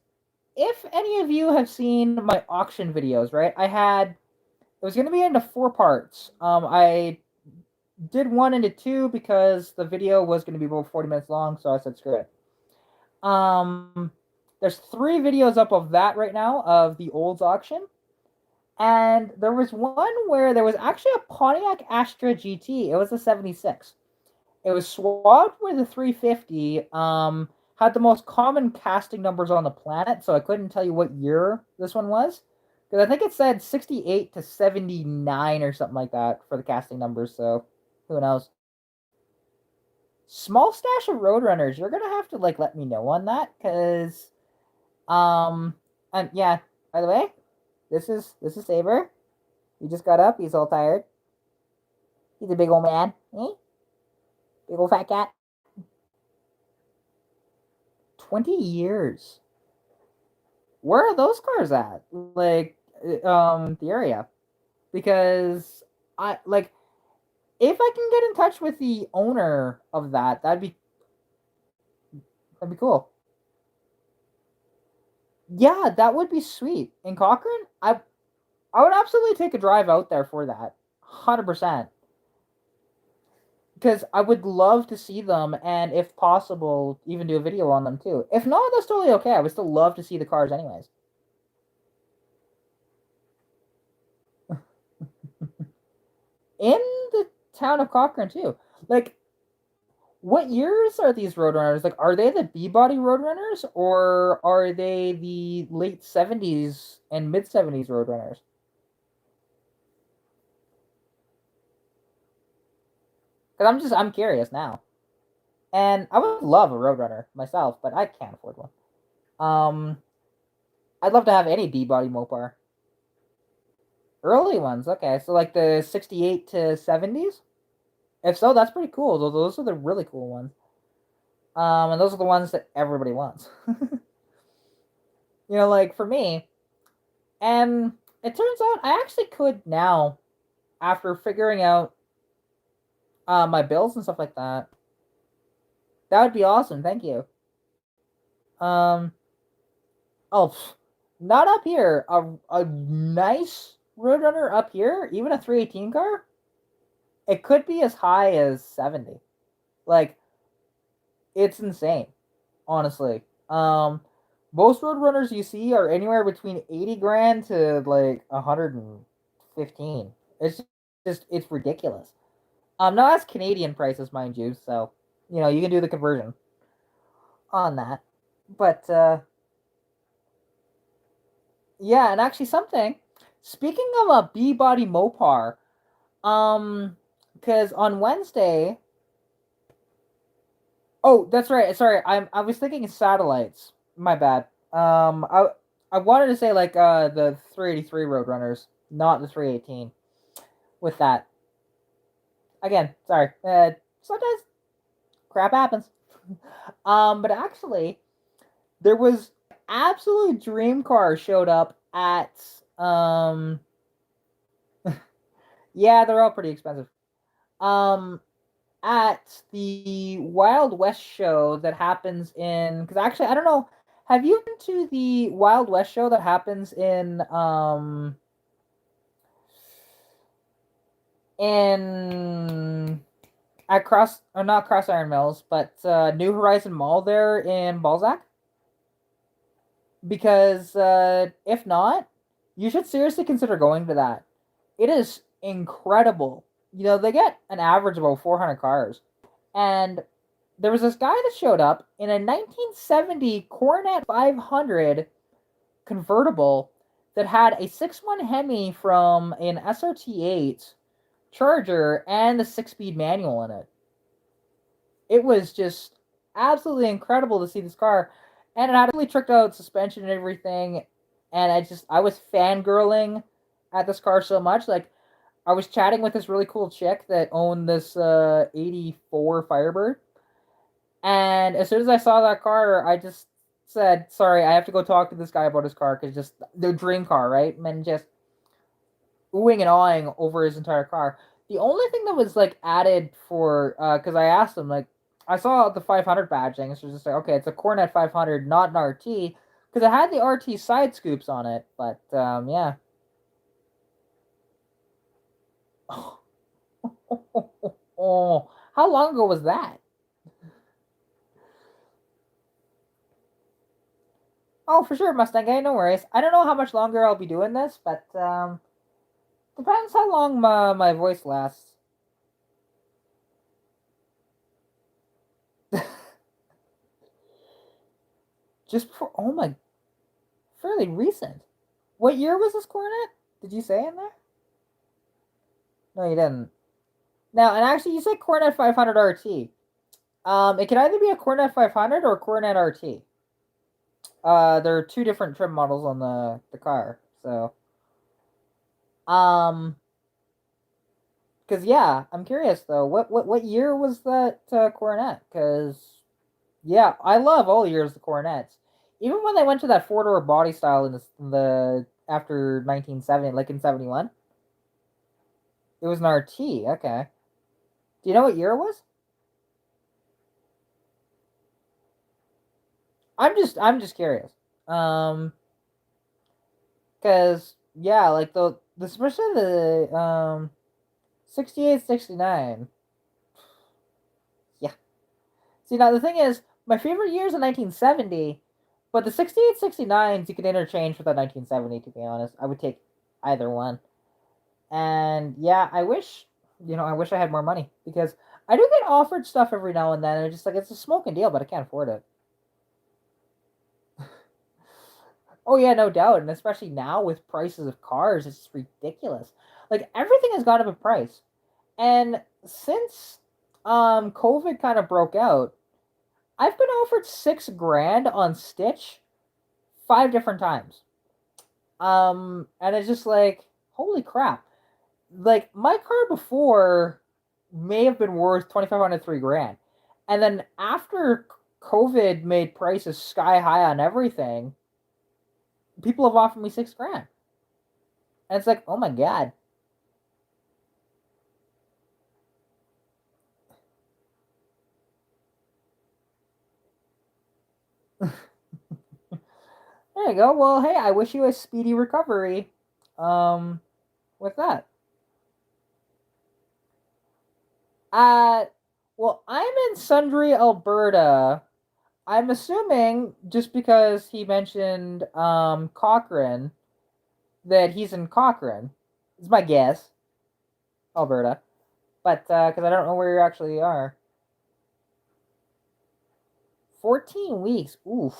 if any of you have seen my auction videos, right? It was going to be into four parts. I did one into two because the video was going to be about 40 minutes long, so I said screw it. There's three videos up of that right now of the Olds auction, and there was one where there was actually a Pontiac Astra GT. It was a 76. It was swapped with a 350. Had the most common casting numbers on the planet, so I couldn't tell you what year this one was because I think it said 68 to 79 or something like that for the casting numbers. So who knows? Small stash of Roadrunners. You're gonna have to like let me know on that because and yeah. By the way, this is Saber. He just got up. He's all tired. He's a big old man. Eh? Big old fat cat. 20 years. Where are those cars at? Like, the area, because I like if I can get in touch with the owner of that, that'd be cool. Yeah, that would be sweet. In Cochrane, I would absolutely take a drive out there for that, 100%. Because I would love to see them, and if possible, even do a video on them too. If not, that's totally okay. I would still love to see the cars, anyways. In the town of Cochrane too. Like, what years are these Roadrunners? Like, are they the B-body Roadrunners, or are they the late 70s and mid 70s Roadrunners? Because I'm curious now, and I would love a Roadrunner myself, but I can't afford one. Um, I'd love to have any B-body Mopar. Early ones, okay, so like the 68 to 70s. If so, that's pretty cool. Those are the really cool ones. And those are the ones that everybody wants. Like for me, and it turns out I actually could now, after figuring out my bills and stuff like that. That would be awesome. Thank you. Um, oh, not up here. A nice Roadrunner up here, even a 318 car. It could be as high as 70. Like, it's insane, honestly. Most Roadrunners you see are anywhere between 80 grand to like 115. It's ridiculous. Now that's Canadian prices, mind you, so you can do the conversion on that. But yeah, and actually something. Speaking of a B body Mopar, because on Wednesday. Oh, that's right. Sorry, I was thinking satellites. My bad. I wanted to say like the 383 Roadrunners, not the 318. With that, again, sorry. Sometimes crap happens. But actually, there was absolute dream car showed up at. Yeah, they're all pretty expensive. Um, at the Wild West show that happens in, because actually I don't know, have you been to the Wild West show that happens in at Cross, or not Cross Iron Mills, but New Horizon Mall there in Balzac? Because if not, you should seriously consider going to that. It is incredible. You know, they get an average of about 400 cars. And there was this guy that showed up in a 1970 Coronet 500 convertible that had a 6.1 Hemi from an SRT8 Charger and the 6-speed manual in it. It was just absolutely incredible to see this car, and it had a really tricked out suspension and everything. And I was fangirling at this car so much. Like, I was chatting with this really cool chick that owned this '84 Firebird, and as soon as I saw that car, I just said, "Sorry, I have to go talk to this guy about his car because just the dream car, right?" And just oohing and awing over his entire car. The only thing that was like added for because I asked him, like, I saw the 500 badging, so just like, okay, it's a Coronet 500, not an RT, because it had the RT side scoops on it. But yeah. Oh, how long ago was that? Oh, for sure, Mustang guy. No worries. I don't know how much longer I'll be doing this, but depends how long my voice lasts. Just before. Oh my, fairly recent. What year was this Coronet? Did you say in there? No, you didn't. Now, and actually, you said Coronet 500 RT. It can either be a Coronet 500 or a Coronet RT. There are two different trim models on the car. So, um, because yeah, I'm curious though. What year was that Coronet? Because yeah, I love all years of the Coronets. Even when they went to that four-door body style in the after 1970, like in 71, it was an RT. Okay. Do you know what year it was? I'm just curious. Um, because yeah, like the especially the 68, 69. Yeah. See, now the thing is, my favorite year is in 1970, but the 68, 69s you could interchange with the 1970. To be honest, I would take either one. And yeah, I wish I had more money because I do get offered stuff every now and then, and it's just like it's a smoking deal, but I can't afford it. Oh yeah, no doubt, and especially now with prices of cars, it's ridiculous. Like everything has gone up in price, and since COVID kind of broke out, I've been offered 6 grand on Stitch 5 different times. And it's just like, holy crap! Like my car before may have been worth 2,500, 3 grand, and then after COVID made prices sky high on everything, people have offered me 6 grand. And it's like, oh my god. There you go. Well, hey, I wish you a speedy recovery. Um, with that. Uh, well, I'm in Sundre, Alberta. I'm assuming just because he mentioned Cochrane that he's in Cochrane. It's my guess, Alberta. But because I don't know where you actually are. 14 weeks. Oof.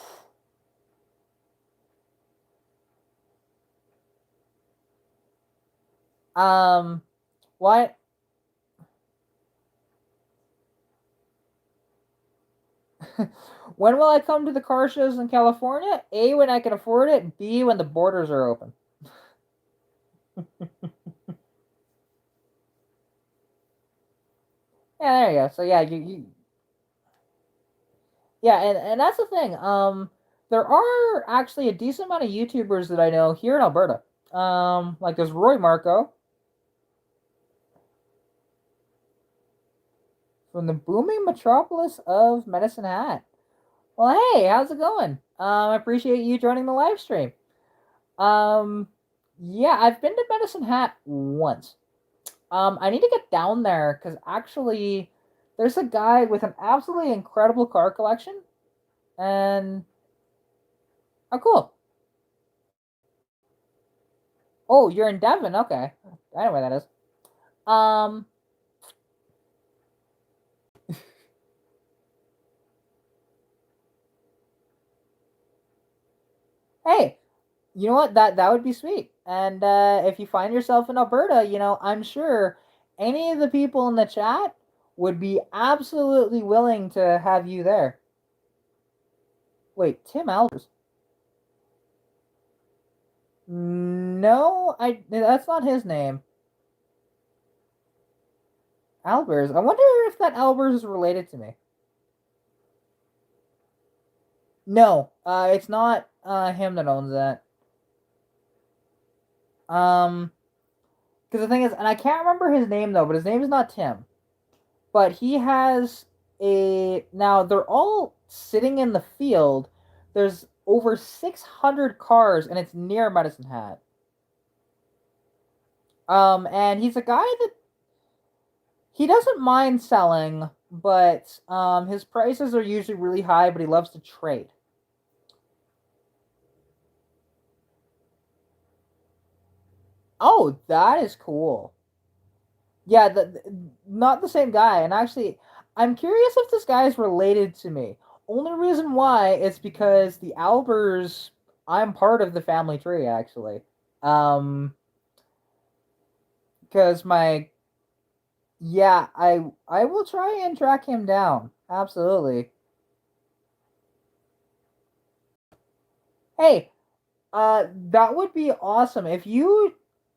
Um, what? When will I come to the car shows in California? A, when I can afford it. B, when the borders are open. Yeah, there you go. So yeah, yeah, and that's the thing. There are actually a decent amount of YouTubers that I know here in Alberta. Like there's Roy Marco. from the booming metropolis of Medicine Hat. Well, hey, how's it going? I appreciate you joining the live stream. Um, yeah, I've been to Medicine Hat once. I need to get down there because actually, there's a guy with an absolutely incredible car collection, and oh, cool. Oh, you're in Devon. Okay, I know where that is. Um, hey, you know what? That would be sweet. And if you find yourself in Alberta, I'm sure any of the people in the chat would be absolutely willing to have you there. Wait, Tim Albers? No, I that's not his name. Albers. I wonder if that Albers is related to me. No, it's not him that owns that. Because the thing is, and I can't remember his name though, but his name is not Tim. But he has a now they're all sitting in the field. There's over 600 cars, and it's near Medicine Hat. And he's a guy that he doesn't mind selling, but his prices are usually really high. But he loves to trade. Oh, that is cool. Yeah, not the same guy. And actually, I'm curious if this guy is related to me. Only reason why is because the Albers, I'm part of the family tree actually. Um, because my yeah, I will try and track him down. Absolutely. Hey, that would be awesome if you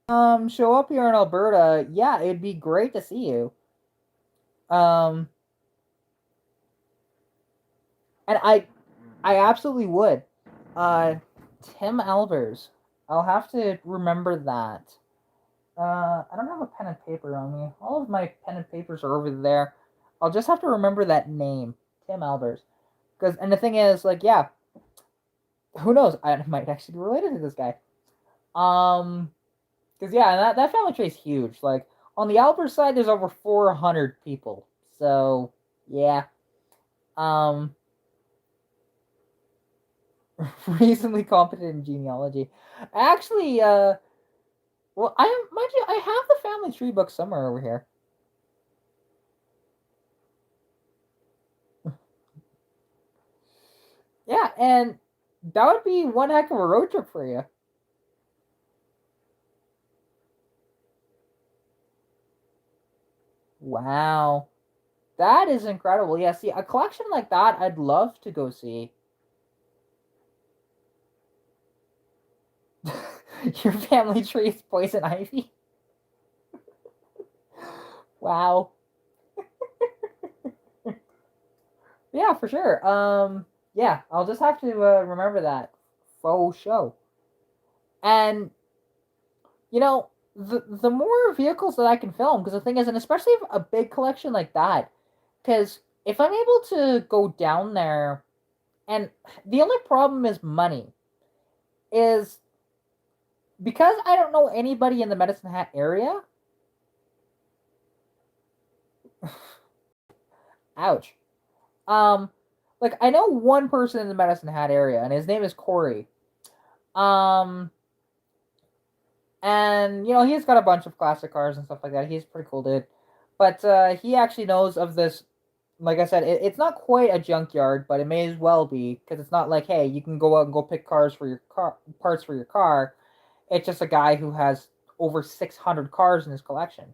show up here in Alberta. Yeah, it'd be great to see you. Um, and I absolutely would. Uh, Tim Albers. I'll have to remember that. I don't have a pen and paper on me. All of my pen and papers are over there. I'll just have to remember that name, Tim Albers. Because and the thing is, like, yeah, who knows? I might actually be related to this guy. Um, because yeah, that family tree is huge. Like on the Albers side, there's over 400 people. So yeah. Um, reasonably competent in genealogy. Actually, well, mind you, I have the family tree book somewhere over here. Yeah, and that would be one heck of a road trip for you. Wow. That is incredible. Yeah, see, a collection like that, I'd love to go see. Your family tree is poison ivy? Wow. Yeah, for sure. Yeah, I'll just have to remember that. Faux show. And the more vehicles that I can film, because the thing is, and especially a big collection like that, because if I'm able to go down there, and the only problem is money, is because I don't know anybody in the Medicine Hat area. Ouch. Um, like I know one person in the Medicine Hat area, and his name is Corey. Um, and he's got a bunch of classic cars and stuff like that. He's pretty cool dude. But he actually knows of this. Like I said, it's not quite a junkyard, but it may as well be because it's not like, hey, you can go out and go pick cars for your car, parts for your car. It's just a guy who has over 600 cars in his collection.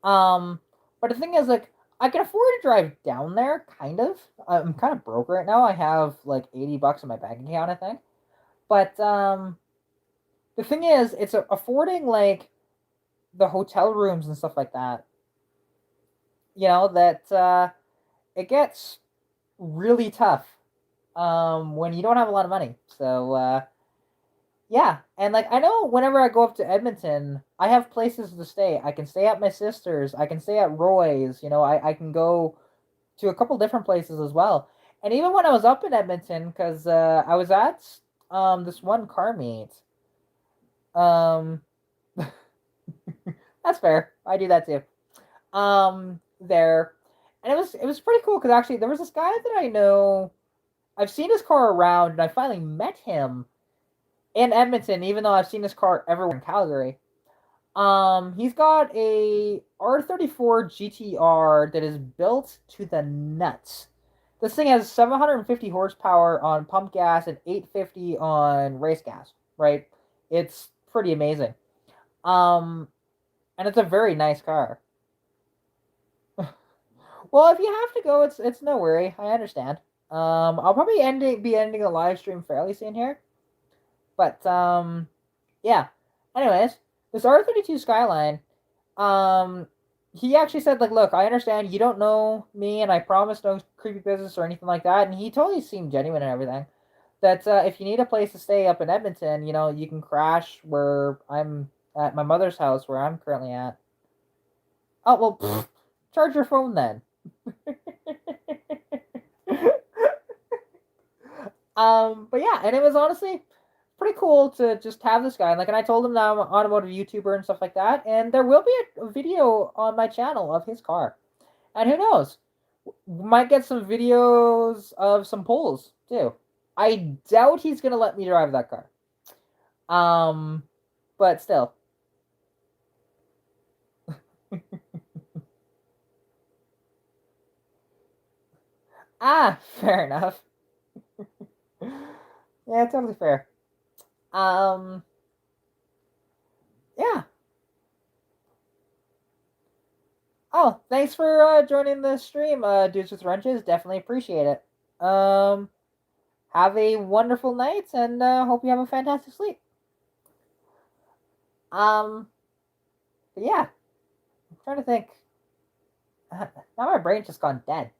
Um, but the thing is, like, I can afford to drive down there, kind of. I'm kind of broke right now. I have like $80 in my bank account, I think. But the thing is, it's affording like the hotel rooms and stuff like that. That it gets really tough when you don't have a lot of money. So Yeah, and like I know whenever I go up to Edmonton, I have places to stay. I can stay at my sister's. I can stay at Roy's. I can go to a couple different places as well. And even when I was up in Edmonton, because I was at this one car meet. Um, that's fair. I do that too. There, and it was pretty cool because actually there was this guy that I know. I've seen his car around, and I finally met him in Edmonton, even though I've seen his car everywhere in Calgary. He's got a R34 GTR that is built to the nuts. This thing has 750 horsepower on pump gas and 850 on race gas, right? It's pretty amazing. Um, and it's a very nice car. Well, if you have to go, it's no worry. I understand. I'll probably be ending the live stream fairly soon here, but yeah. Anyways, this R32 Skyline, um, he actually said like, look, I understand you don't know me, and I promise no creepy business or anything like that, and he totally seemed genuine and everything. That if you need a place to stay up in Edmonton, you can crash where I'm at my mother's house, where I'm currently at. Oh well, charge your phone then. But yeah, and it was honestly pretty cool to just have this guy. And I told him that I'm an automotive YouTuber and stuff like that. And there will be a video on my channel of his car. And who knows? Might get some videos of some polls too. I doubt he's gonna let me drive that car. Um, but still. Fair enough. Yeah, totally fair. Um, yeah. Oh, thanks for joining the stream, Dudes with Wrenches. Definitely appreciate it. Have a wonderful night, and hope you have a fantastic sleep. Um, but yeah, I'm trying to think. Now my brain's just gone dead.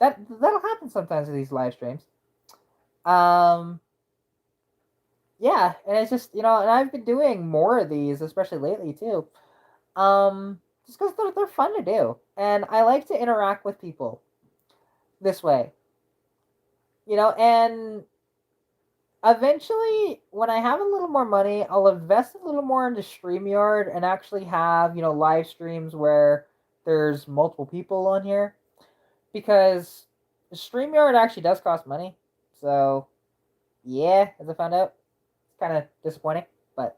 That'll happen sometimes with these live streams. Um, yeah, and it's just and I've been doing more of these, especially lately too. Just because they're fun to do, and I like to interact with people this way. And eventually, when I have a little more money, I'll invest a little more into StreamYard and actually have live streams where there's multiple people on here, because StreamYard actually does cost money. So yeah, as I found out, it's kind of disappointing. But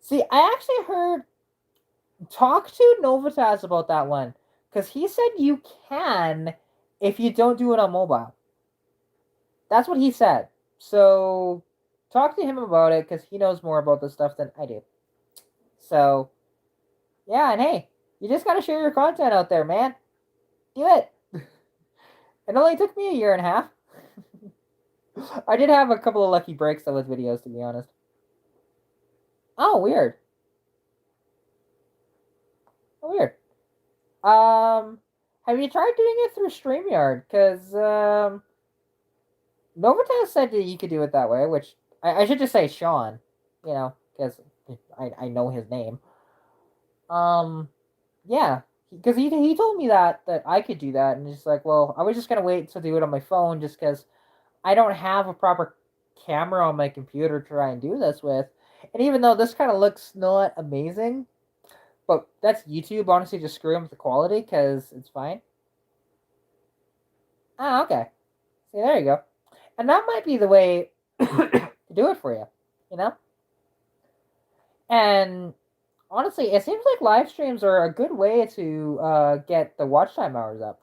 see, I actually heard talk to Novitas about that one, because he said you can if you don't do it on mobile. That's what he said. So talk to him about it, because he knows more about this stuff than I do. So yeah, and hey, you just gotta share your content out there, man. Do it. It only took me a year and a half. I did have a couple of lucky breaks though with videos, to be honest. Oh, weird. Oh, weird. Um, have you tried doing it through StreamYard? Because Novitas said that you could do it that way, which I should just say Sean, because I know his name. Um, yeah, because he told me that I could do that, and he's like, well, I was just gonna wait to do it on my phone, just because I don't have a proper camera on my computer to try and do this with. And even though this kind of looks not amazing, but that's YouTube honestly just screwing with the quality, because it's fine. Okay. See, there you go. And that might be the way to do it for you, you know? And honestly, it seems like live streams are a good way to get the watch time hours up.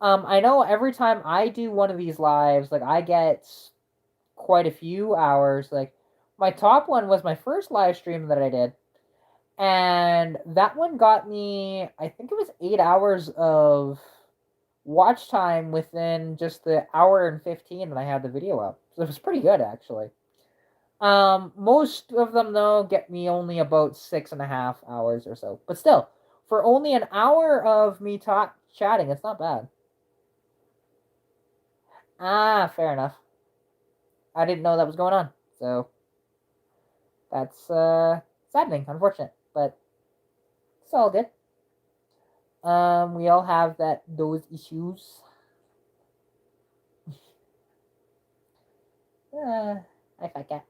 I know every time I do one of these lives, like I get quite a few hours. Like my top one was my first live stream that I did, and that one got me, I think it was 8 hours of watch time within just the hour and 15 that I had the video up. So it was pretty good actually. Most of them though get me only about 6.5 hours or so, but still, for only an hour of me chatting, it's not bad. Fair enough. I didn't know that was going on. So that's saddening, unfortunate, but it's all good. We all have those issues. I fuck yeah.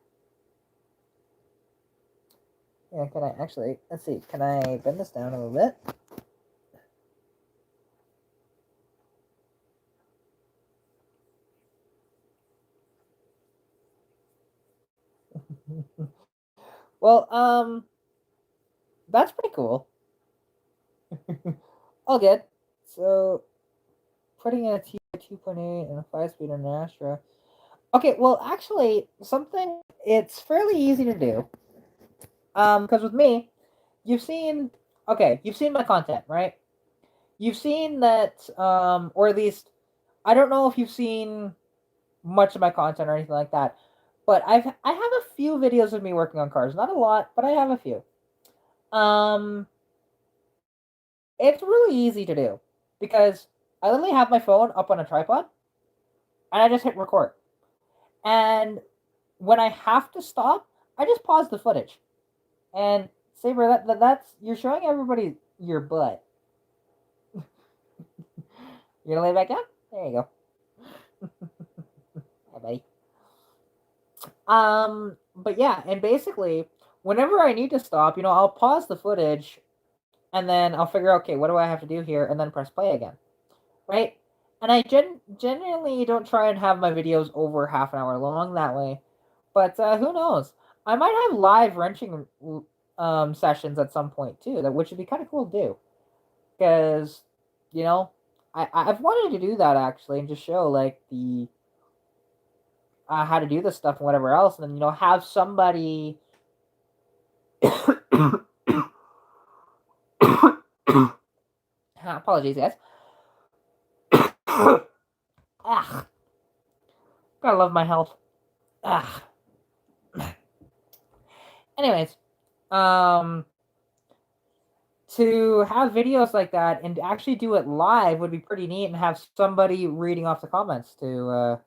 Yeah, can I actually? Let's see. Can I bend this down a little bit? Well, that's pretty cool. All good. So, putting in a T 2.8 and a 5-speed in an Astra. Okay, well, actually, something it's fairly easy to do. Because with me, you've seen, okay, you've seen my content, right? You've seen that, or at least, I don't know if you've seen much of my content or anything like that, but I have a few videos of me working on cars. Not a lot, but I have a few. Um, it's really easy to do because I literally have my phone up on a tripod and I just hit record. And when I have to stop, I just pause the footage. And Saber, that's you're showing everybody your butt. You're gonna lay back down? There you go. Hi, buddy. But yeah, and basically, whenever I need to stop, I'll pause the footage and then I'll figure out, okay, what do I have to do here, and then press play again, right? And I genuinely don't try and have my videos over half an hour long that way, but who knows? I might have live wrenching sessions at some point too, which would be kind of cool to do, because you know, I've wanted to do that actually and just show like the how to do this stuff and whatever else, and then have somebody. Apologies, guys. Ah, gotta love my health. Ah. Anyways, um, to have videos like that and to actually do it live would be pretty neat, and have somebody reading off the comments to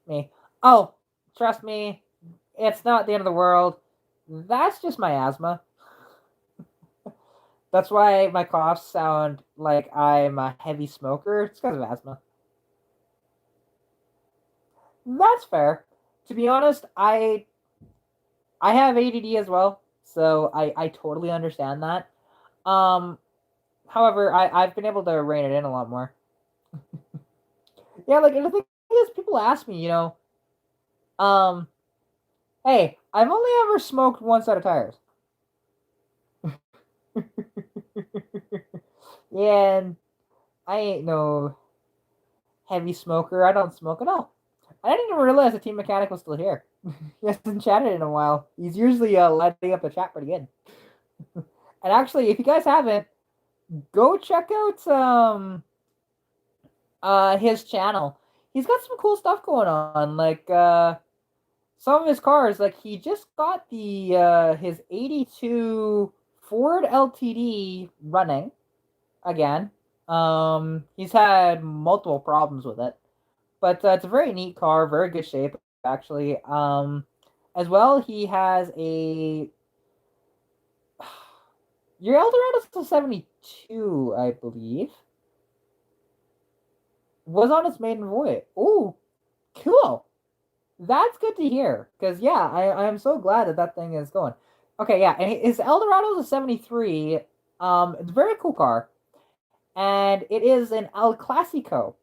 me. Oh, trust me, it's not the end of the world. That's just my asthma. That's why my coughs sound like I'm a heavy smoker. It's because of asthma. That's fair. To be honest, I have ADD as well, so I totally understand that. Um, However, I've been able to rein it in a lot more. Yeah, like and the thing is, people ask me, um, hey, I've only ever smoked one set of tires. Yeah, and I ain't no heavy smoker. I don't smoke at all. I didn't even realize the team mechanic was still here. He hasn't chatted in a while. He's usually lighting up the chat pretty good. And actually, if you guys haven't, go check out his channel. He's got some cool stuff going on. Like some of his cars, like he just got the his 82 Ford LTD running again. He's had multiple problems with it, but it's a very neat car, very good shape actually. As well, he has a your Eldorado's a 72, I believe. Was on its maiden voyage. Ooh, cool. That's good to hear. Because, yeah, I am so glad that thing is going. Okay, yeah. And his Eldorado's a 73. It's a very cool car. And it is an El Clasico,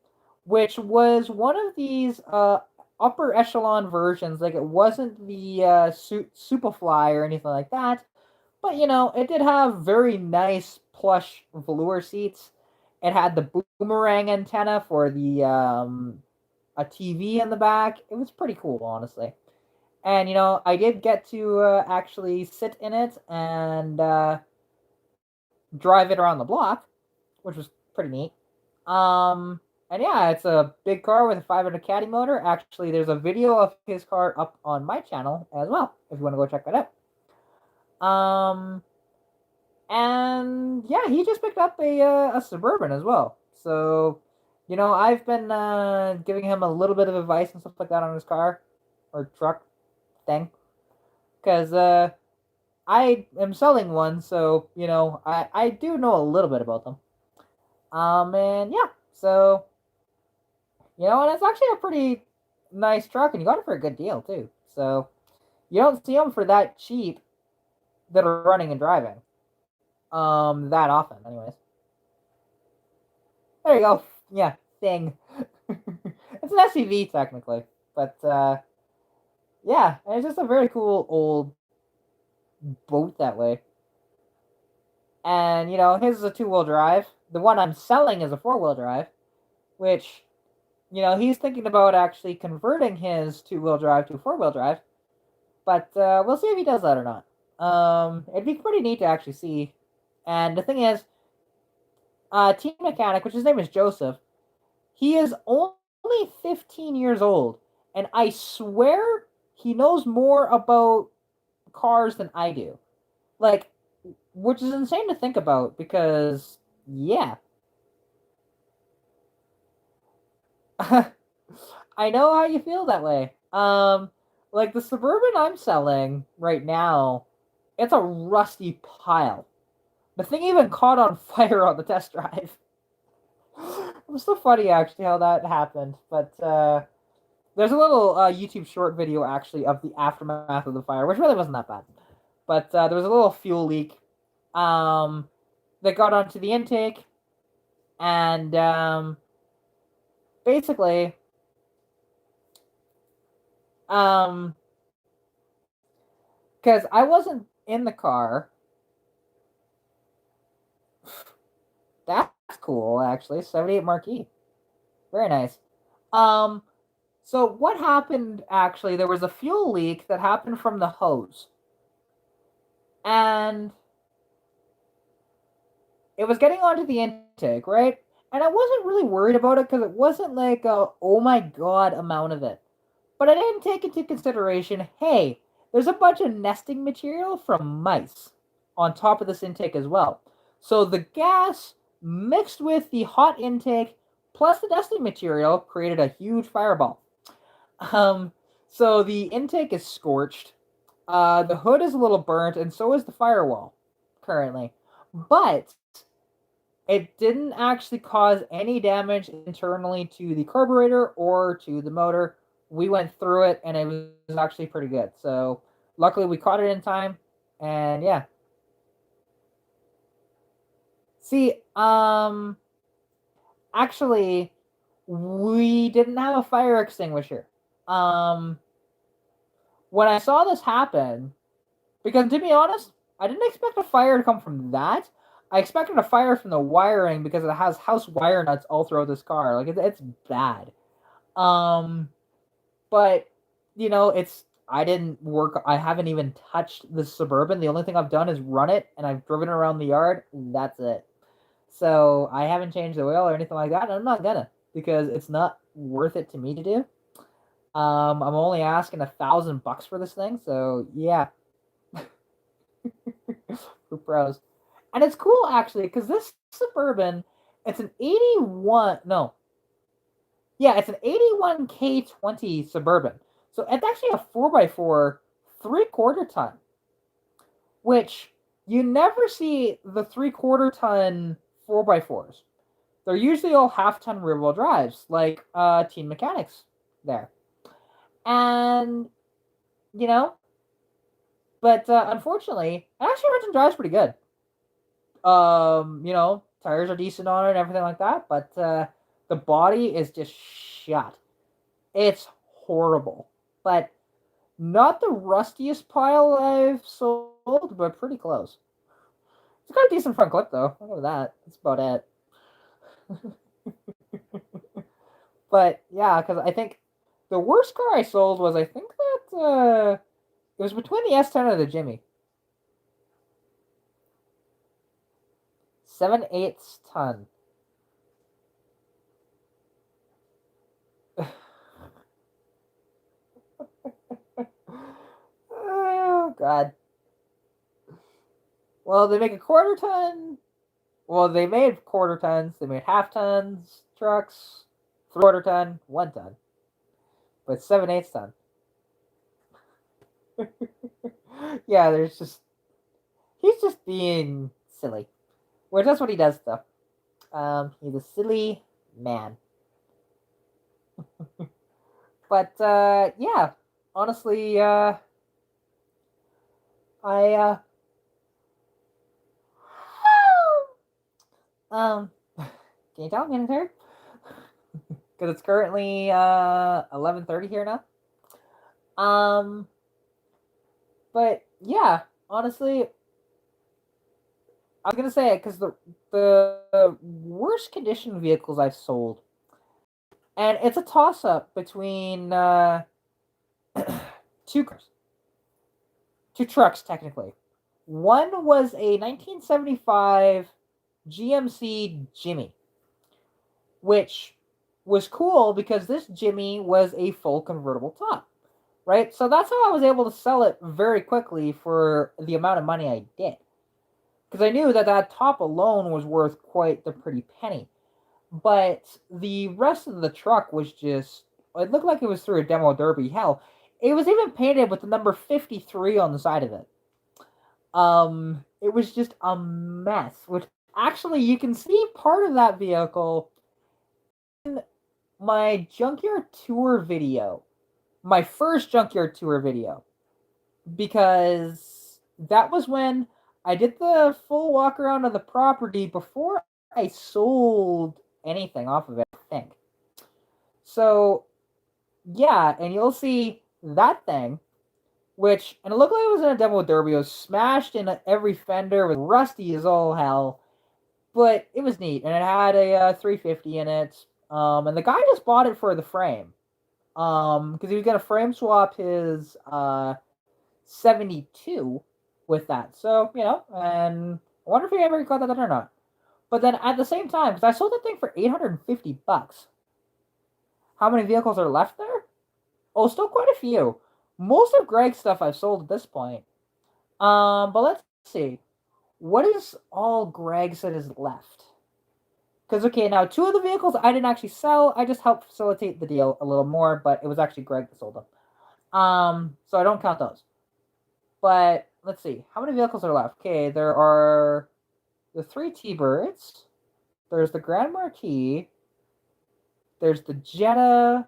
which was one of these upper echelon versions. Like, it wasn't the Superfly or anything like that. But, it did have very nice plush velour seats. It had the boomerang antenna for the a TV in the back. It was pretty cool, honestly. And I did get to actually sit in it and drive it around the block, which was pretty neat. And yeah, it's a big car with a 500 caddy motor. Actually, there's a video of his car up on my channel as well, if you want to go check that out. And yeah, he just picked up a Suburban as well. So, I've been giving him a little bit of advice and stuff like that on his car, or truck thing, because I am selling one, so I do know a little bit about them. And yeah, so and it's actually a pretty nice truck, and you got it for a good deal too. So you don't see them for that cheap that are running and driving, that often, anyways. There you go. Yeah, thing. It's an SUV technically, but yeah, and it's just a very cool old boat that way. And his is a 2-wheel drive. The one I'm selling is a 4-wheel drive, which he's thinking about actually converting his 2-wheel drive to 4-wheel drive. But we'll see if he does that or not. It'd be pretty neat to actually see. And the thing is, team mechanic, which his name is Joseph, he is only 15 years old, and I swear he knows more about cars than I do. Like, which is insane to think about because, yeah. I know how you feel that way. Like the Suburban I'm selling right now, it's a rusty pile. The thing even caught on fire on the test drive. It was so funny actually how that happened. But there's a little YouTube short video actually of the aftermath of the fire, which really wasn't that bad. But there was a little fuel leak that got onto the intake, and basically, because I wasn't in the car. That's cool, actually. 78 Marquee. Very nice. Um, so what happened actually, there was a fuel leak that happened from the hose. And it was getting onto the intake, right? And I wasn't really worried about it because it wasn't like a oh my god amount of it. But I didn't take into consideration, hey, there's a bunch of nesting material from mice on top of this intake as well. So the gas mixed with the hot intake plus the nesting material created a huge fireball. Um, so the intake is scorched. The hood is a little burnt, and so is the firewall currently. But it didn't actually cause any damage internally to the carburetor or to the motor. We went through it, and it was actually pretty good. So luckily, we caught it in time, and yeah. See, actually, we didn't have a fire extinguisher. Um, when I saw this happen, because to be honest, I didn't expect a fire to come from that. I expected a fire from the wiring because it has house wire nuts all throughout this car. Like it's bad. Um, but it's I didn't work. I haven't even touched the Suburban. The only thing I've done is run it, and I've driven around the yard. That's it. So I haven't changed the oil or anything like that. And I'm not gonna because it's not worth it to me to do. I'm only asking $1,000 for this thing, so yeah, for pros. And it's cool actually because this Suburban, it's an 81. No, yeah, it's an 81K20 Suburban. So it's actually a 4x4 3/4 ton, which you never see the 3/4 ton 4x4s. They're usually all half-ton rear-wheel drives, like Teen Mechanics there. And, you know, but unfortunately, it actually runs and drives pretty good. Tires are decent on it and everything like that, but the body is just shot. It's horrible, but not the rustiest pile I've sold, but pretty close. It's got a decent front clip though. Look at that. That's about it. But yeah, because I think the worst car I sold was I think that it was between the S10 and the Jimmy. 7/8 ton. Oh god. Well, they make a 1/4 ton. Well, they made 1/4 tons. They made half tons trucks, 3/4 ton, 1 ton, but 7/8 ton. Yeah, he's just being silly. Which that's what he does though. He's a silly man. But yeah, honestly, I um, can you tell I'm getting tired? Because it's currently 11:30 here now. Um, but yeah, honestly, I was gonna say it because the worst condition vehicles I've sold, and it's a toss up between two cars, two trucks technically. One was a 1975 GMC Jimmy, which was cool because this Jimmy was a full convertible top, right? So that's how I was able to sell it very quickly for the amount of money I did. Because I knew that that top alone was worth quite the pretty penny. But the rest of the truck was just, it looked like it was through a demo derby. Hell, it was even painted with the number 53 on the side of it. It was just a mess, which actually you can see part of that vehicle in my junkyard tour video, my first junkyard tour video, because that was when I did the full walk around of the property before I sold anything off of it, I think. So, yeah, and you'll see that thing, which, and it looked like it was in a demo derby. It was smashed in every fender, with rusty as all hell, but it was neat, and it had a 350 in it. And the guy just bought it for the frame, because he was gonna frame swap his 72 with that. So and I wonder if he ever got that done or not. But then at the same time, because I sold that thing for $850. How many vehicles are left there? Oh, still quite a few. Most of Greg's stuff I've sold at this point. But let's see. What is all Greg's that is left? Because okay, now two of the vehicles I didn't actually sell. I just helped facilitate the deal a little more, but it was actually Greg that sold them. So I don't count those. But let's see, how many vehicles are left? Okay, there are the three T-Birds. There's the Grand Marquis. There's the Jetta.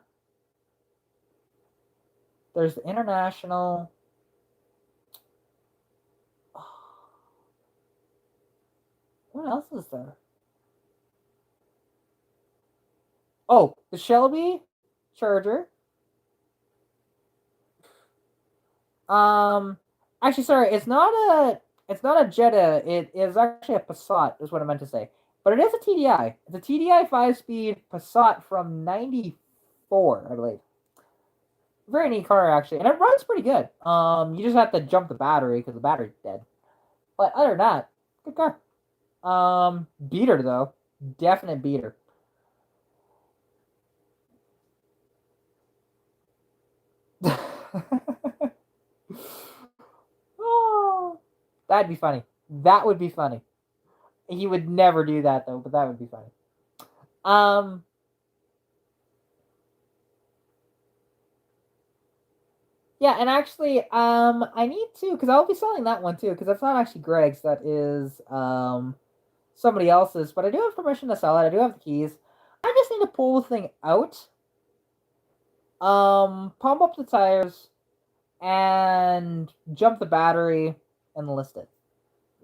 There's the International. What else is there? Oh, the Shelby Charger. Um, actually, sorry, it's not a Jetta. It is actually a Passat, is what I meant to say. But it is a TDI. It's a TDI 5-speed Passat from '94, I believe. Very neat car actually, and it runs pretty good. You just have to jump the battery because the battery's dead. But other than that, good car. Beater though, definite beater. Oh, that'd be funny. That would be funny. He would never do that though, but that would be funny. Um, yeah, and actually, I need to because I'll be selling that one too because that's not actually Greg's. That is somebody else's. But I do have permission to sell it. I do have the keys. I just need to pull the thing out, pump up the tires, and jump the battery and list it.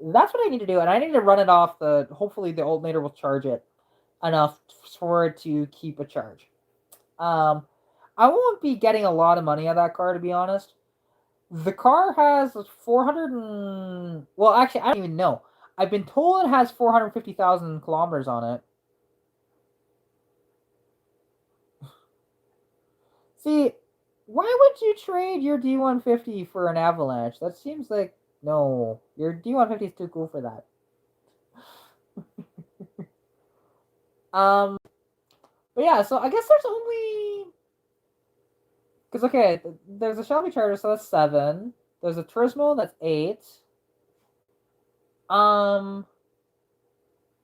That's what I need to do, and I need to run it off the. Hopefully, the alternator will charge it enough for it to keep a charge. Um, I won't be getting a lot of money out of that car, to be honest. The car has 400 and well, actually, I don't even know. I've been told it has 450,000 kilometers on it. See, why would you trade your D150 for an Avalanche? That seems like no. Your D150 is too cool for that. Um, but yeah, so I guess there's only because okay, there's a Shelby Charger, so that's 7. There's a Turismo, that's 8. Um,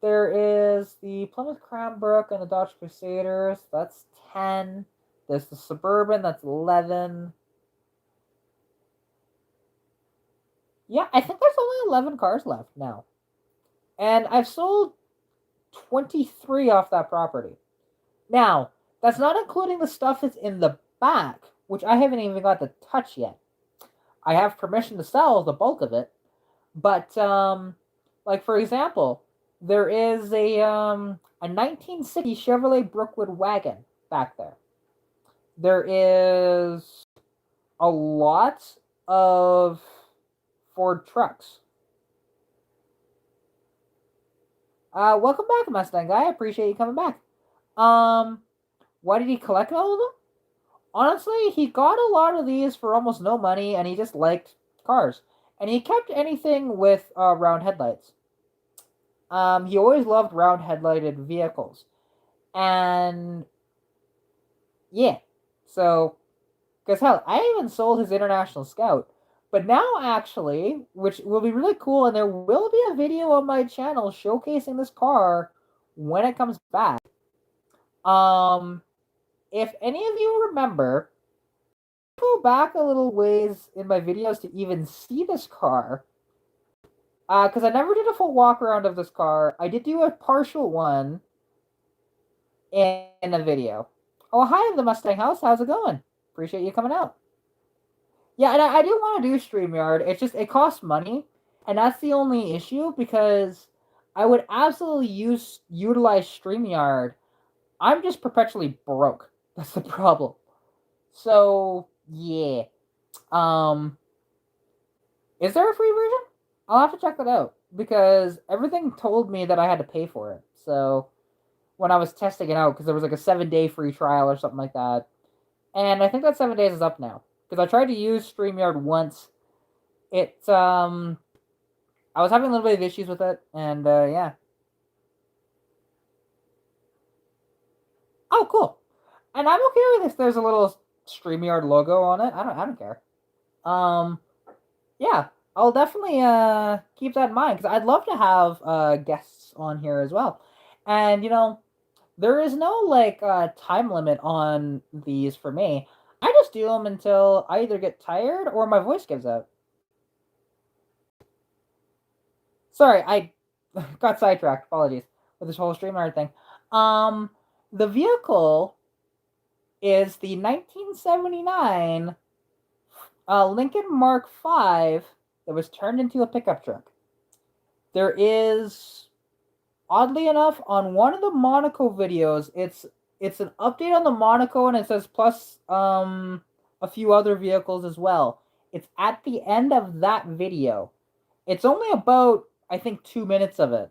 there is the Plymouth Cranbrook and the Dodge Crusaders, that's 10. There's the Suburban, that's 11. Yeah, I think there's only 11 cars left now. And I've sold 23 off that property. Now, that's not including the stuff that's in the back, which I haven't even got to touch yet. I have permission to sell the bulk of it, but like for example, there is a 1960 Chevrolet Brookwood wagon back there. There is a lot of Ford trucks. Welcome back, Mustang guy. I appreciate you coming back. Um, why did he collect all of them? Honestly, he got a lot of these for almost no money, and he just liked cars. And he kept anything with round headlights. He always loved round headlighted vehicles, and yeah, so because hell, I even sold his International Scout. But now, actually, which will be really cool, and there will be a video on my channel showcasing this car when it comes back. Um, if any of you remember, go back a little ways in my videos to even see this car. Because I never did a full walk around of this car. I did do a partial one in a video. Oh, hi, the Mustang House. How's it going? Appreciate you coming out. Yeah, and I do want to do StreamYard. It's just, it costs money. And that's the only issue because I would absolutely utilize StreamYard. I'm just perpetually broke. That's the problem. So, yeah. Um, is there a free version? I'll have to check that out because everything told me that I had to pay for it. So when I was testing it out, because there was like a 7-day free trial or something like that, and I think that 7 days is up now because I tried to use StreamYard once. It I was having a little bit of issues with it, and yeah. Oh, cool. And I'm okay with if there's a little StreamYard logo on it. I don't care. Um, yeah, I'll definitely keep that in mind because I'd love to have guests on here as well. And there is no like time limit on these for me. I just do them until I either get tired or my voice gives out. Sorry, I got sidetracked. Apologies with this whole StreamYard thing. Um, the vehicle is the 1979 Lincoln Mark V that was turned into a pickup truck. There is, oddly enough, on one of the Monaco videos, it's an update on the Monaco, and it says plus a few other vehicles as well. It's at the end of that video. It's only about, I think, 2 minutes of it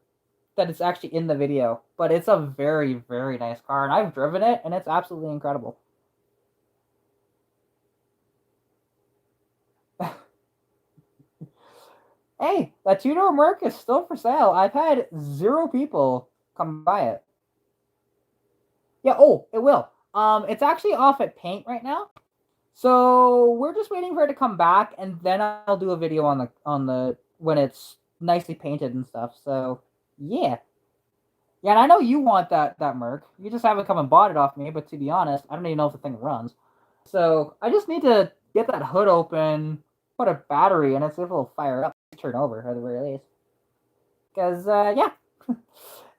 that it's actually in the video, but it's a very, very nice car, and I've driven it, and it's absolutely incredible. Hey, that two-door Merc is still for sale. I've had 0 people come buy it. Yeah, oh, it will. It's actually off at paint right now. So we're just waiting for it to come back, and then I'll do a video on the when it's nicely painted and stuff. So yeah. Yeah, and I know you want that Merc. You just haven't come and bought it off me, but to be honest, I don't even know if the thing runs. So I just need to get that hood open, put a battery in it, see if it'll fire up, turn over at the very least. Because yeah.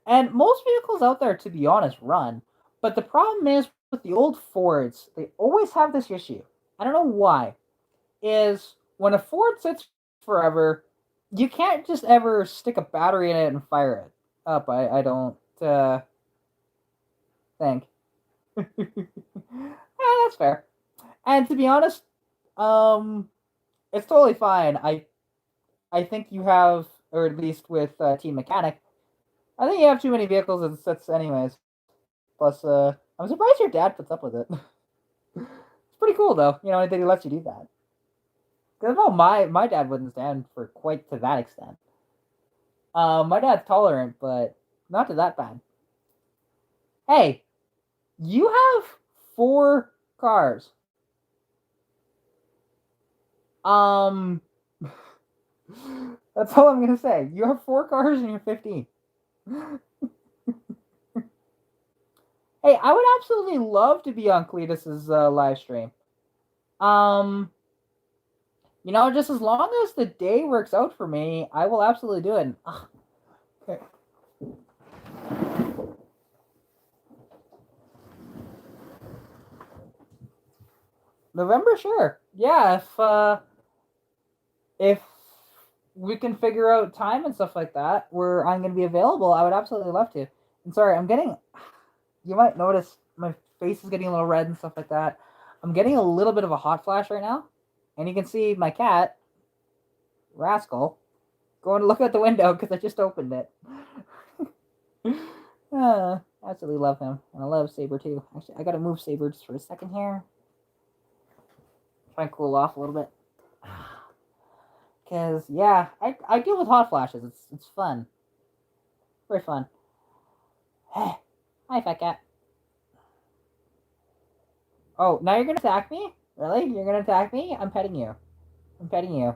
And most vehicles out there, to be honest, run. But the problem is with the old Fords, they always have this issue. I don't know why. Is when a Ford sits forever, you can't just ever stick a battery in it and fire it up. I don't think. Yeah, that's fair. And to be honest, um, it's totally fine. I think you have, or at least with Team Mechanic, I think you have too many vehicles and sets anyways. Plus, I'm surprised your dad puts up with it. It's pretty cool though, that he lets you do that. Because no, my dad wouldn't stand for quite to that extent. My dad's tolerant, but not to that bad. Hey, you have 4 cars. Um, that's all I'm gonna say. You have 4 cars and you're 15. Hey, I would absolutely love to be on Cletus's live stream. Um, You know, just as long as the day works out for me, I will absolutely do it. Ugh, okay. November, sure. Yeah, if we can figure out time and stuff like that where I'm going to be available, I would absolutely love to. And sorry, I'm getting. You might notice my face is getting a little red and stuff like that. I'm getting a little bit of a hot flash right now, and you can see my cat, Rascal, going to look out the window because I just opened it. I absolutely love him, and I love Saber too. Actually, I gotta move Saber just for a second here. Try and cool off a little bit. Cause yeah, I deal with hot flashes. It's fun, very fun. Hi, fat cat. Oh, now you're gonna attack me? Really? You're gonna attack me? I'm petting you. I'm petting you.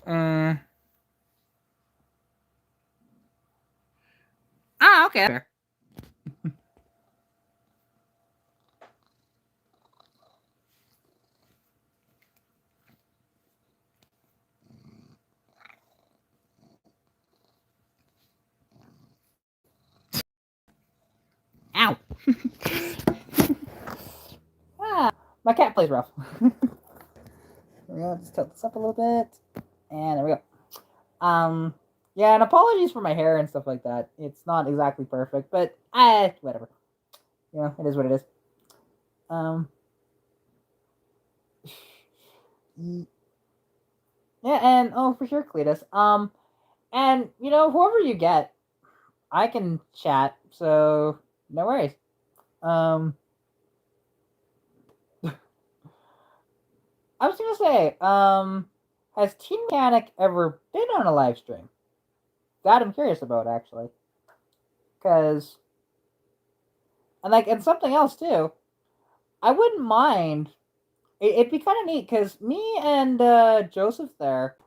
Mm. Ah, okay. Fair. Ow. Ah, my cat plays rough. There we go. Just tilt this up a little bit, and there we go. Yeah, and apologies for my hair and stuff like that. It's not exactly perfect, but whatever. You know, it is what it is. Um, yeah, and oh, for sure, Cletus. And you know, whoever you get, I can chat, so no worries. Um, I was gonna say, has Teen Mechanic ever been on a live stream? That I'm curious about actually, because and something else too. I wouldn't mind. It'd be kind of neat because me and Joseph there,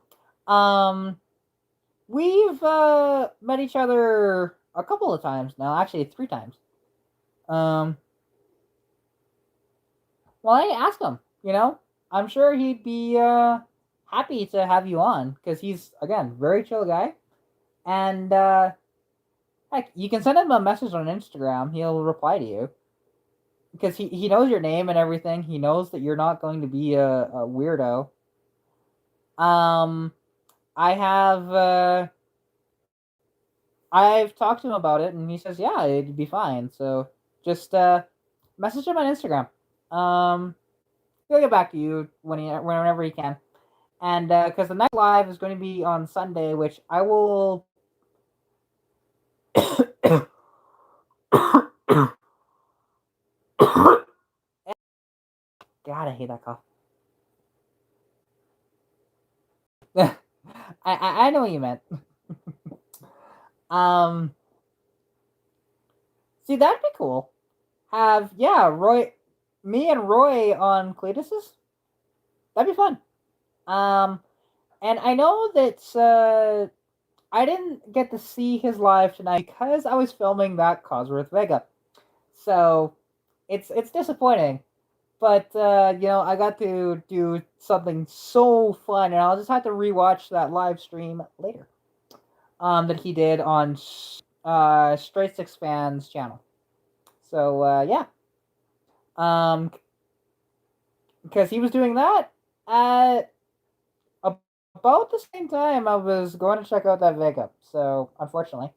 um, we've met each other a couple of times now. Actually, 3 times. Um, well, I asked him. You know, I'm sure he'd be happy to have you on because he's again very chill guy, and heck, you can send him a message on Instagram. He'll reply to you because he knows your name and everything. He knows that you're not going to be a weirdo. Um, I have I've talked to him about it, and he says, "Yeah, it'd be fine." So just message him on Instagram. Um, he'll get back to you whenever he can. And because the next live is going to be on Sunday, which I will. God, I hate that cough. I know what you meant. Um, see, that'd be cool. Have Roy, me and Roy on Cletus's. That'd be fun. Um, and I know that I didn't get to see his live tonight because I was filming that Cosworth Vega. So it's disappointing. But you know, I got to do something so fun, and I'll just have to rewatch that live stream later. That he did on Straight Six Fans channel. So yeah, um, because he was doing that at about the same time I was going to check out that Vega. So unfortunately,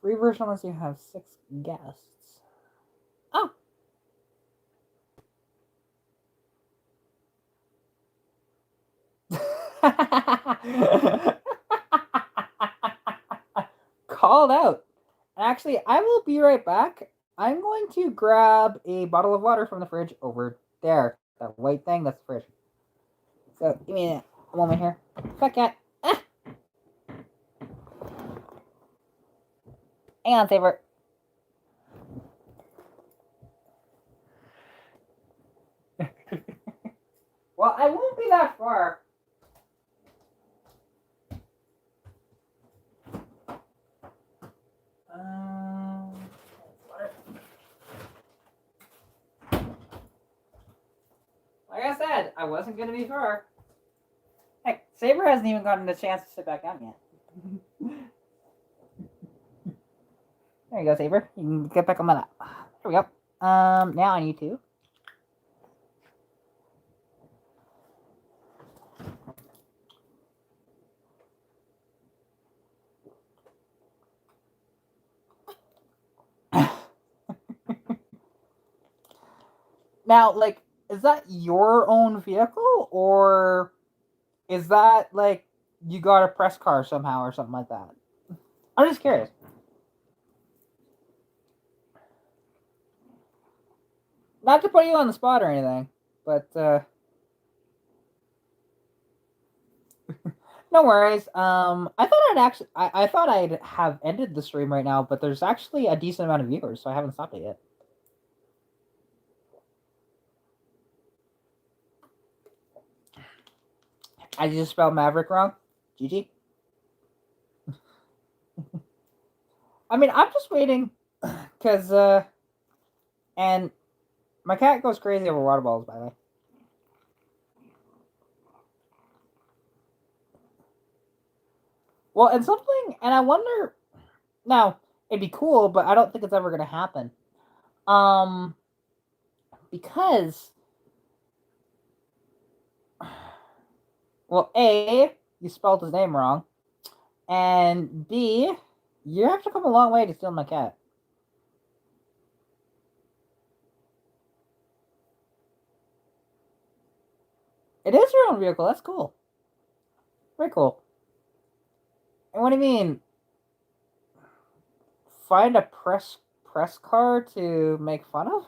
free version unless you have 6 guests. Oh. Called out. Actually, I will be right back. I'm going to grab a bottle of water from the fridge over there. That white thing, that's the fridge. So, give me a moment here. Fat cat. Ah! Hang on, Saber. Well, I won't be that far. I wasn't gonna be far. Heck, Saber hasn't even gotten the chance to sit back down yet. There you go, Saber. You can get back on my lap. There we go. Now on YouTube. Now, like, is that your own vehicle, or is that like you got a press car somehow or something like that? I'm just curious. Not to put you on the spot or anything, but no worries. I thought I'd have ended the stream right now, but there's actually a decent amount of viewers, so I haven't stopped it yet. I just spelled Maverick wrong. GG. I mean, I'm just waiting because and my cat goes crazy over water balls, by the way. Well, and something, and I wonder. Now, it'd be cool, but I don't think it's ever gonna happen. Because, well, A, you spelled his name wrong, and B, you have to come a long way to steal my cat. It is your own vehicle. That's cool. Very cool. And what do you mean? Find a press car to make fun of?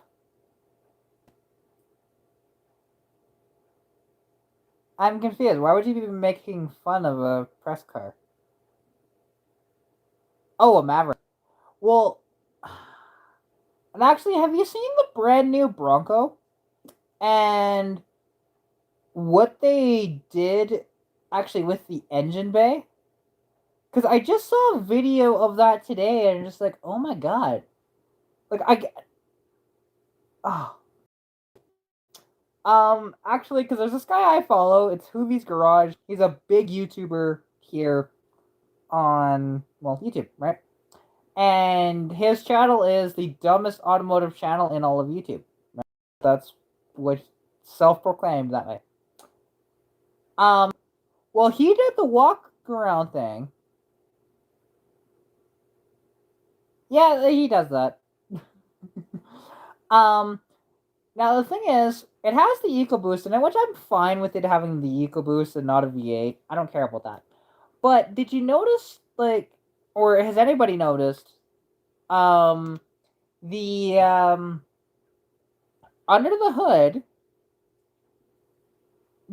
I'm confused. Why would you be making fun of a press car? Oh, a Maverick. Well, and actually, have you seen the brand new Bronco? And what they did actually with the engine bay? Because I just saw a video of that today, and I'm just like, oh my god. Like, oh. Actually, because there's this guy I follow. It's Hoovy's Garage. He's a big YouTuber here on, well, YouTube, right? And his channel is the dumbest automotive channel in all of YouTube. Right? That's what self-proclaimed that way. Well, he did the walk around thing. Yeah, he does that. Now the thing is, it has the EcoBoost in it, which I'm fine with it having the EcoBoost and not a V8. I don't care about that. But did you notice, like, or has anybody noticed, the under the hood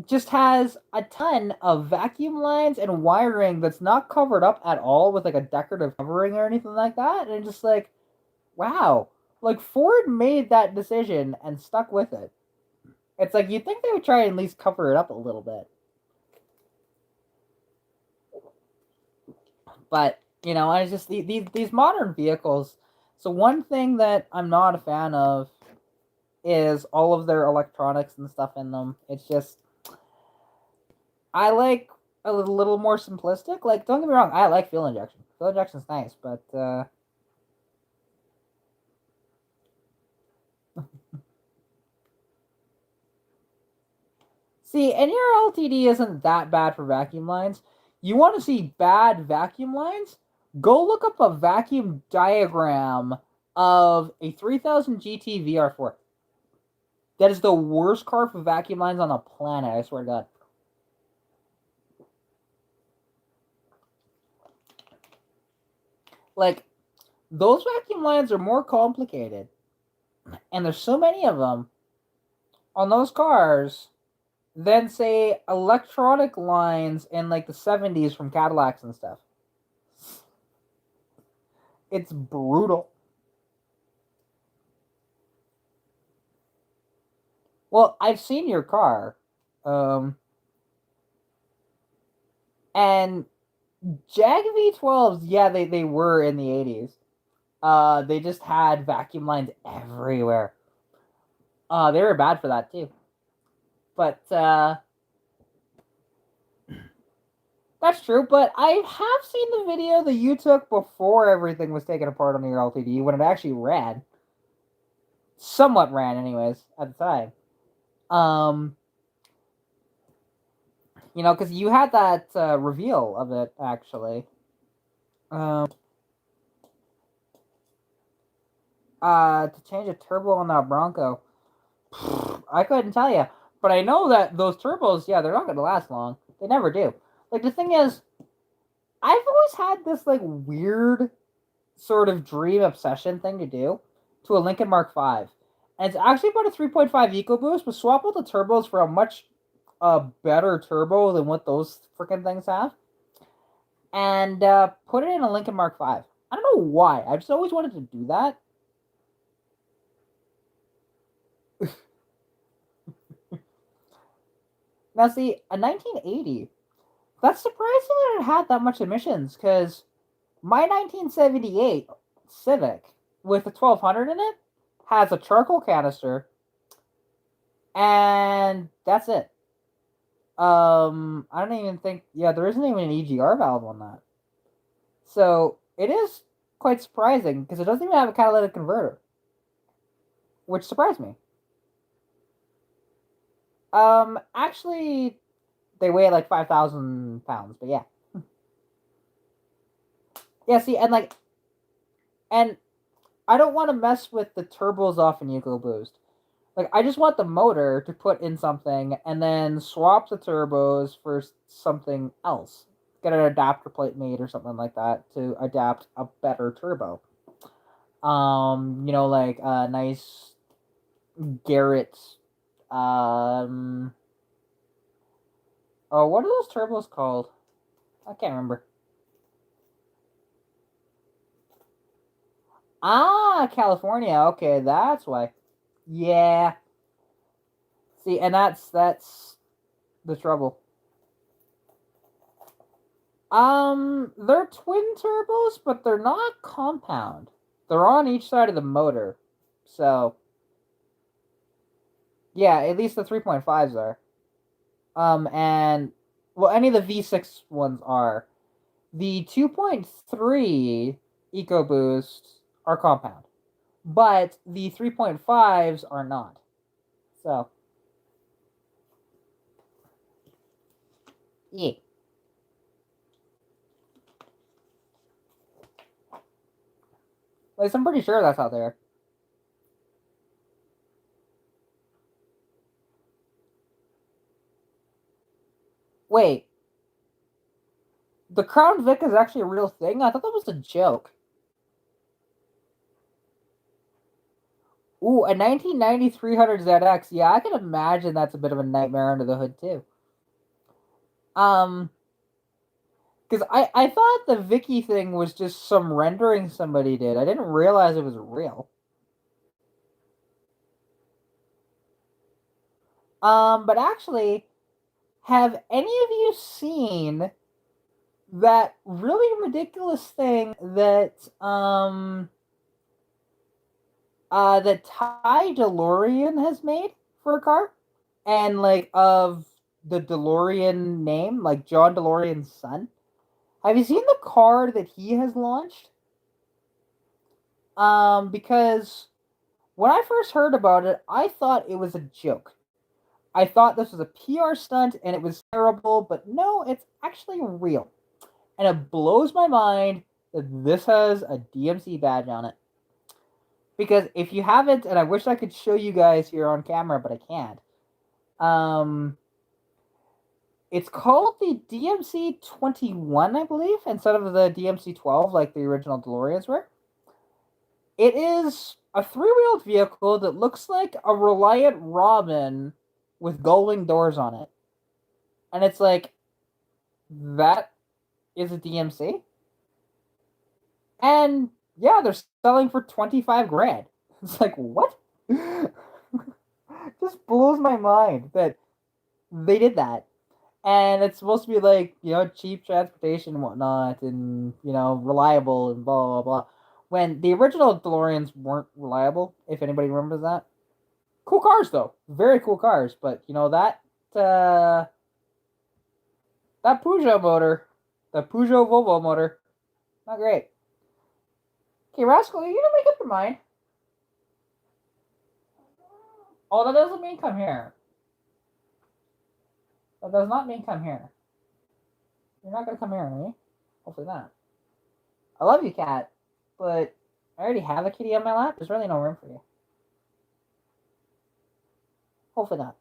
just has a ton of vacuum lines and wiring that's not covered up at all with like a decorative covering or anything like that, and just like, wow, like Ford made that decision and stuck with it. It's like you'd think they would try and at least cover it up a little bit. But, you know, I just these modern vehicles. So one thing that I'm not a fan of is all of their electronics and stuff in them. It's just, I like a little more simplistic. Like, don't get me wrong, I like fuel injection. Fuel injection's nice, but see, and your LTD isn't that bad for vacuum lines. You want to see bad vacuum lines? Go look up a vacuum diagram of a 3000 GT VR4. That is the worst car for vacuum lines on the planet, I swear to God. Like, those vacuum lines are more complicated. And there's so many of them on those cars than, say, electronic lines in, like, the 70s from Cadillacs and stuff. It's brutal. Well, I've seen your car. And Jag V12s, yeah, they were in the 80s. They just had vacuum lines everywhere. They were bad for that too. But that's true. But I have seen the video that you took before everything was taken apart on your LTD when it actually ran, somewhat ran, anyways, at the time. Um, because you had that reveal of it actually. Um, to change a turbo on that Bronco, I couldn't tell you, but I know that those turbos, yeah, they're not going to last long. They never do. Like the thing is, I've always had this like weird sort of dream obsession thing to do to a Lincoln Mark V, and it's actually about a 3.5 EcoBoost, but swap out the turbos for a much better turbo than what those freaking things have, and put it in a Lincoln Mark V. I don't know why. I just always wanted to do that. Now, see, a 1980. That's surprising that it had that much emissions because my 1978 Civic with the 1200 in it has a charcoal canister, and that's it. I don't even think. Yeah, there isn't even an EGR valve on that. So it is quite surprising because it doesn't even have a catalytic converter, which surprised me. Actually, they weigh like 5,000 pounds, but yeah, yeah. See, and I don't want to mess with the turbos off an EcoBoost. Like, I just want the motor to put in something and then swap the turbos for something else. Get an adapter plate made or something like that to adapt a better turbo. Like a nice Garrett. Oh, what are those turbos called? I can't remember. Ah, California. Okay, that's why. Yeah. See, and that's the trouble. They're twin turbos, but they're not compound. They're on each side of the motor. So, yeah, at least the 3.5s are. And well, any of the V6 ones are. The 2.3 EcoBoost are compound, but the 3.5s are not. So, yeah. At least I'm pretty sure that's out there. Wait, the Crown Vic is actually a real thing? I thought that was a joke. Ooh, a 1990 300ZX. Yeah, I can imagine that's a bit of a nightmare under the hood too. Um, because I thought the Vicky thing was just some rendering somebody did. I didn't realize it was real. But actually, have any of you seen that really ridiculous thing that Ty DeLorean has made for a car? And like of the DeLorean name, like John DeLorean's son. Have you seen the car that he has launched? Because when I first heard about it, I thought it was a joke. I thought this was a PR stunt and it was terrible, but no, it's actually real. And it blows my mind that this has a DMC badge on it. Because if you haven't, and I wish I could show you guys here on camera, but I can't. It's called the DMC 21, I believe, instead of the DMC 12 like the original DeLoreans were. It is a three-wheeled vehicle that looks like a Reliant Robin with gullwing doors on it. And it's like, that is a DMC? And yeah, they're selling for 25 grand. It's like, what? Just blows my mind that they did that. And it's supposed to be like, cheap transportation and whatnot, and, reliable and blah, blah, blah. When the original DeLoreans weren't reliable, if anybody remembers that. Cool cars, though. Very cool cars. But, that uh, that Peugeot motor, the Peugeot Volvo motor, not great. Okay, Rascal, you gonna make up your mind? Oh, that doesn't mean come here. That does not mean come here. You're not gonna come here, are you? Hopefully not. I love you, cat, but I already have a kitty on my lap. There's really no room for you. Hopefully not.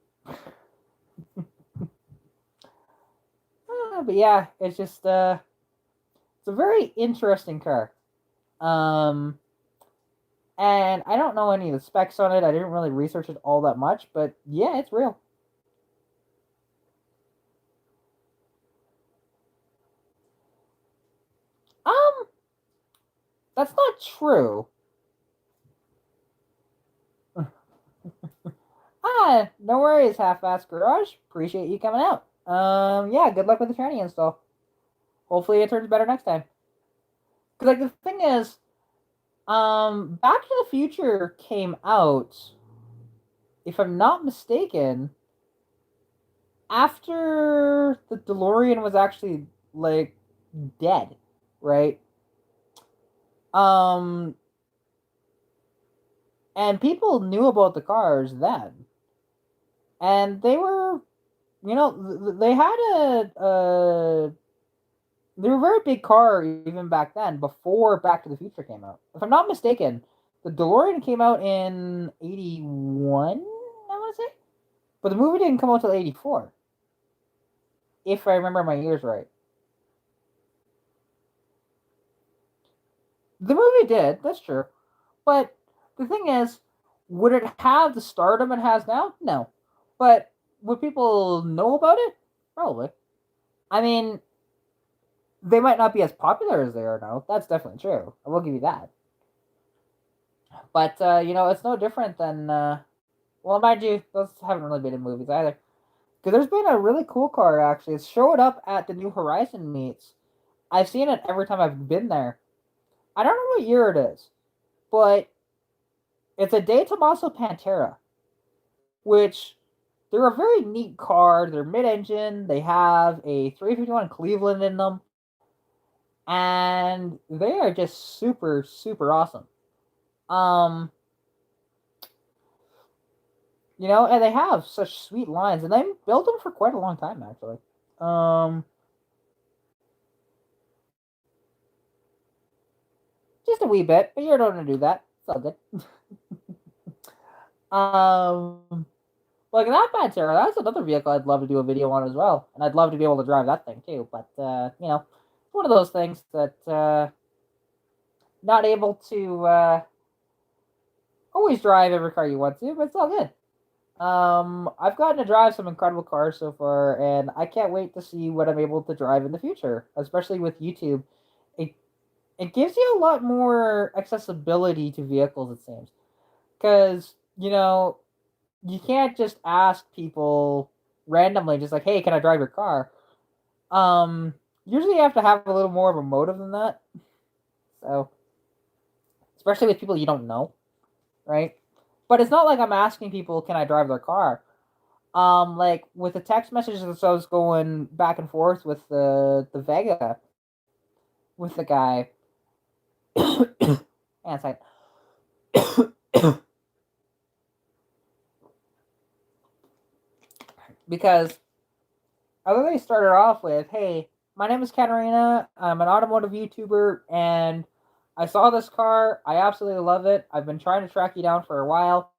But yeah, it's just it's a very interesting car. Um, and I don't know any of the specs on it. I didn't really research it all that much, but yeah, it's real. Um, that's not true. No worries, half-ass garage. Appreciate you coming out. Yeah, good luck with the tranny install. Hopefully it turns better next time. Cause like the thing is, Back to the Future came out, if I'm not mistaken, after the DeLorean was actually like dead, right? Um, and people knew about the cars then, and they were, they had they were a very big car even back then, before Back to the Future came out. If I'm not mistaken, the DeLorean came out in '81, I want to say, but the movie didn't come out until '84, if I remember my years right. The movie did, that's true. But the thing is, would it have the stardom it has now? No. But would people know about it? Probably. I mean, they might not be as popular as they are now. That's definitely true. I will give you that. But it's no different than well, mind you, those haven't really been in movies either. Because there's been a really cool car actually. It's showed up at the New Horizon meets. I've seen it every time I've been there. I don't know what year it is, but it's a De Tomaso Pantera, which they're a very neat car. They're mid-engine. They have a 351 Cleveland in them, and they are just super super awesome. Um, and they have such sweet lines, and they built them for quite a long time actually. Um, just a wee bit, but you don't want to do that. It's all good. Like that Pantera, that's another vehicle I'd love to do a video on as well, and I'd love to be able to drive that thing too. But it's one of those things that not able to always drive every car you want to, but it's all good. I've gotten to drive some incredible cars so far, and I can't wait to see what I'm able to drive in the future, especially with YouTube. It it gives you a lot more accessibility to vehicles, it seems, because you can't just ask people randomly, just like, "Hey, can I drive your car?" Usually you have to have a little more of a motive than that. So, especially with people you don't know, right? But it's not like I'm asking people, "Can I drive their car?" Like with the text messages that I was going back and forth with the Vega with the guy. And it's like, because I literally started off with, "Hey, my name is Katarina. I'm an automotive YouTuber, and I saw this car. I absolutely love it. I've been trying to track you down for a while.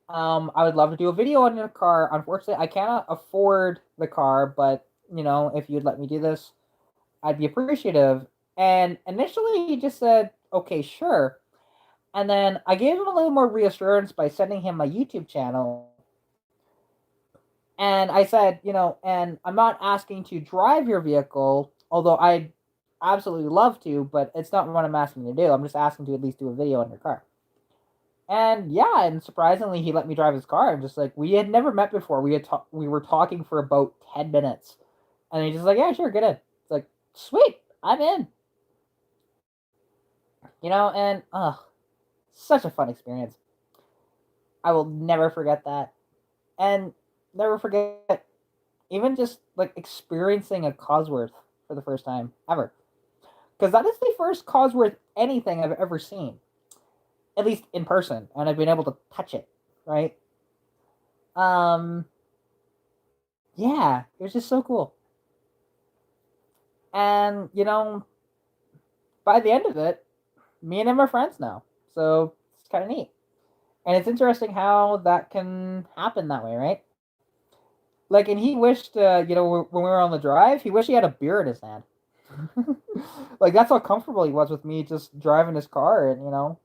I would love to do a video on your car. Unfortunately, I cannot afford the car, but if you'd let me do this, I'd be appreciative." And initially, he just said, "Okay, sure." And then I gave him a little more reassurance by sending him my YouTube channel. And I said, and I'm not asking to drive your vehicle, although I'd absolutely love to, but it's not what I'm asking to do. I'm just asking to at least do a video on your car. And yeah, and surprisingly, he let me drive his car. I'm just like, we had never met before. We were talking for about 10 minutes, and he's just like, "Yeah, sure, get in." It's like, sweet, I'm in. And such a fun experience. I will never forget that, and never forget even just like experiencing a Cosworth for the first time ever, because that is the first Cosworth anything I've ever seen, at least in person, and I've been able to touch it, right? Um, yeah, it was just so cool. And by the end of it, me and him are friends now, so it's kind of neat. And it's interesting how that can happen that way, right? Like, and he wished, when we were on the drive, he wished he had a beer in his hand. Like, that's how comfortable he was with me just driving his car and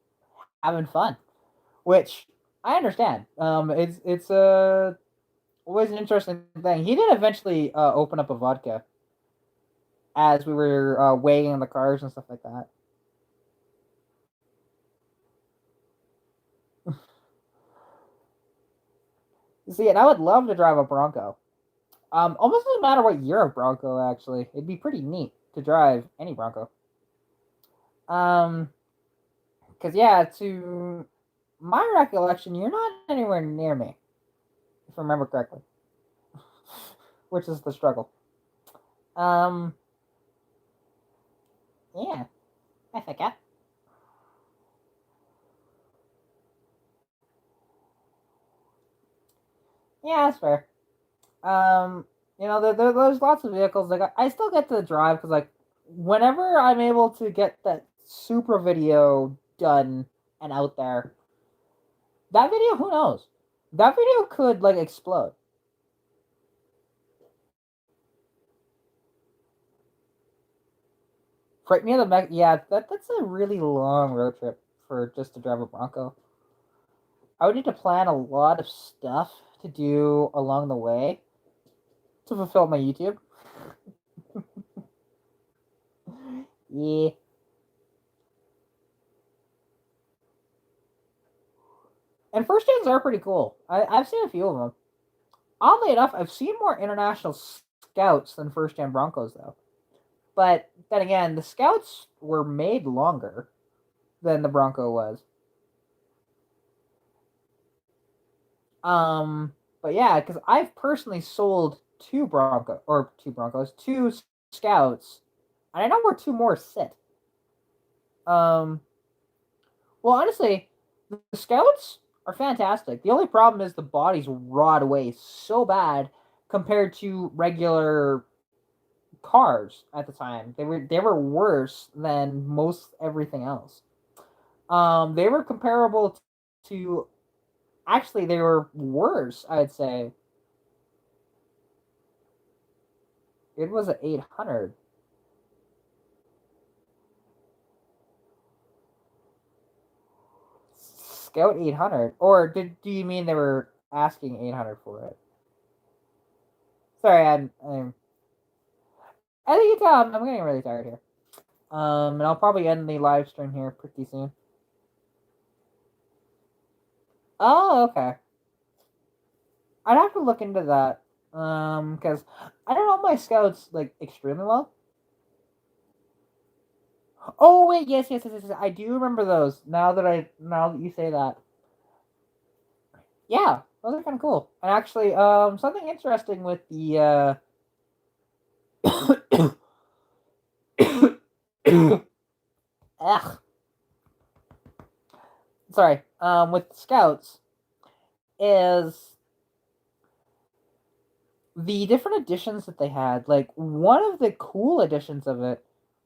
having fun, which I understand. It's always an interesting thing. He did eventually open up a vodka as we were weighing the cars and stuff like that. See, and I would love to drive a Bronco. Almost doesn't matter what year of Bronco. Actually, it'd be pretty neat to drive any Bronco. Um, because yeah, to my recollection, you're not anywhere near me, if I remember correctly, which is the struggle. Um, yeah, I forget. Yeah, that's fair. There's lots of vehicles. Like I still get to drive because like whenever I'm able to get that super video done and out there, that video, who knows? That video could like explode. Right near the yeah, that's a really long road trip for just to drive a Bronco. I would need to plan a lot of stuff to do along the way to fulfill my YouTube. Yeah. And first gens are pretty cool. I've seen a few of them. Oddly enough, I've seen more international scouts than first gen Broncos though. But then again, the scouts were made longer than the Bronco was. Um, but yeah, because I've personally sold two scouts, and I know where two more sit. Um, well, honestly, the scouts are fantastic. The only problem is the bodies rot away so bad compared to regular cars at the time. They were worse than most everything else. They were comparable to actually they were worse. I'd say it was an 800 Scout 800, or do you mean they were asking 800 for it? Sorry, I think it's I'm getting really tired here. And I'll probably end the live stream here pretty soon. Oh, okay. I'd have to look into that. Because I don't know my scouts like extremely well. Oh wait, yes. I do remember those. Now that you say that, yeah, those are kind of cool. And actually, something interesting with the ugh, sorry, with scouts is the different editions that they had. Like one of the cool editions of it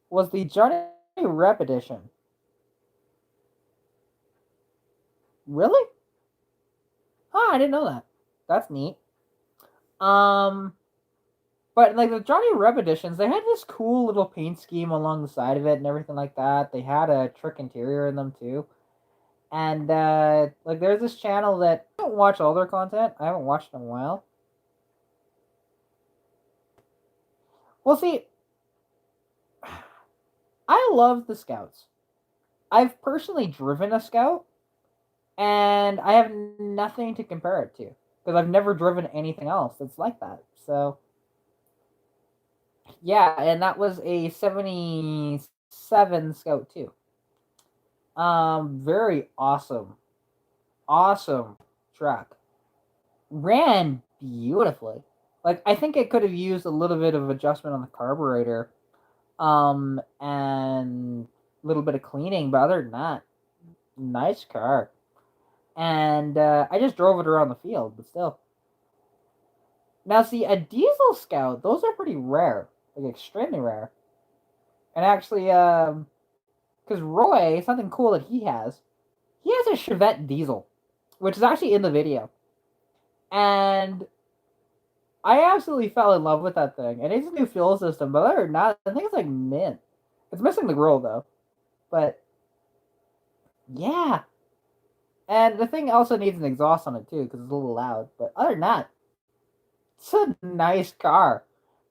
was the Johnny Rep edition. Really? Oh, I didn't know that. That's neat. Um, but like the Johnny Reb editions, they had this cool little paint scheme along the side of it and everything like that. They had a trick interior in them too. And like there's this channel that I don't watch all their content. I haven't watched in a while. Well, see, I love the Scouts. I've personally driven a Scout, and I have nothing to compare it to because I've never driven anything else that's like that. So yeah, and that was a 77 Scout too. Very awesome truck. Ran beautifully. Like I think it could have used a little bit of adjustment on the carburetor, and a little bit of cleaning. But other than that, nice car. And I just drove it around the field, but still. Now, see, a diesel Scout, those are pretty rare, like extremely rare. And actually, because Roy, something cool that he has a Chevette diesel, which is actually in the video. And I absolutely fell in love with that thing. And it's a new fuel system, but other than that, I think it's like mint. It's missing the grill though. But yeah. And the thing also needs an exhaust on it too, because it's a little loud. But other than that, it's a nice car.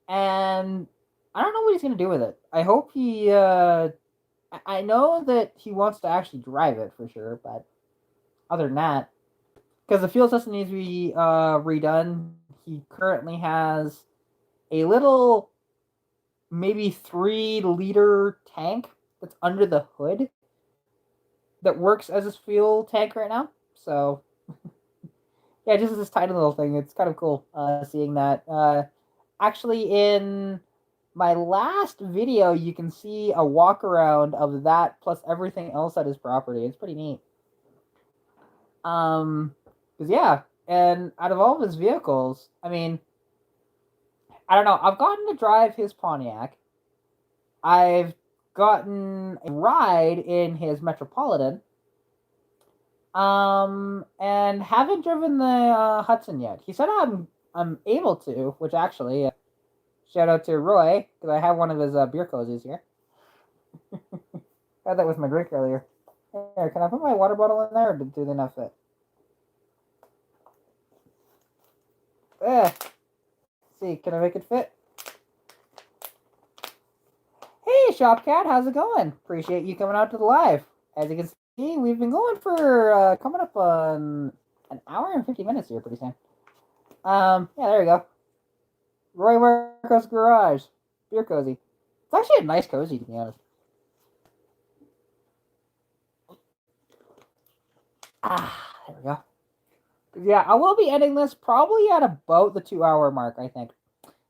And I don't know what he's gonna do with it. I hope he I know that he wants to actually drive it for sure, but other than that, because the fuel system needs to be redone. He currently has a little, maybe 3 liter tank that's under the hood that works as his fuel tank right now. So, yeah, just this tiny little thing. It's kind of cool seeing that. Actually, in my last video, you can see a walk around of that plus everything else at his property. It's pretty neat. Because yeah, and out of all of his vehicles, I mean, I don't know. I've gotten to drive his Pontiac. I've gotten a ride in his Metropolitan. And haven't driven the Hudson yet. He said I'm able to, which actually, shout out to Roy because I have one of his beer cozies here. I had that with my drink earlier. Here, can I put my water bottle in there, or do they not fit? See, can I make it fit? Hey, Shopcat, how's it going? Appreciate you coming out to the live. As you can see, we've been going for coming up on an hour and 50 minutes here pretty soon. Yeah, there we go. Roy Marco's Garage. Beer cozy. It's actually a nice cozy, to be honest. There we go. Yeah, I will be ending this probably at about the 2 hour mark, I think.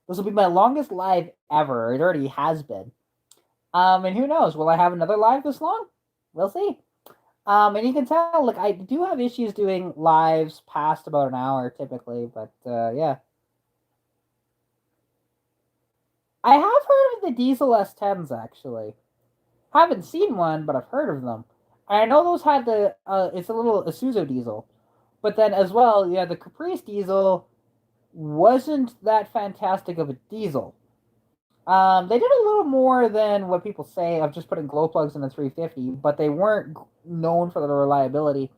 This will be my longest live ever. It already has been. And who knows? Will I have another live this long? We'll see. And you can tell, like, I do have issues doing lives past about an hour typically, but yeah. I have heard of the Diesel S10s actually. Haven't seen one, but I've heard of them. I know those had the it's a little Isuzu diesel, but then as well, yeah, the Caprice diesel wasn't that fantastic of a diesel. They did a little more than what people say of just putting glow plugs in the 350, but they weren't known for their reliability,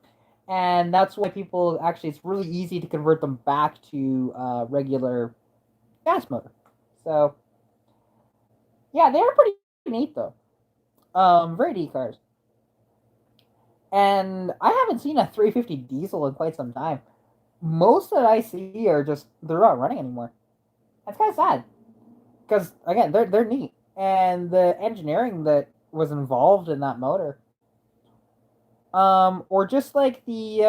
and that's why people actually it's really easy to convert them back to regular gas motor. So yeah, they're pretty neat though. Very neat cars. And I haven't seen a 350 diesel in quite some time. Most that I see are just they're not running anymore. That's kind of sad because again they're neat and the engineering that was involved in that motor, or just like the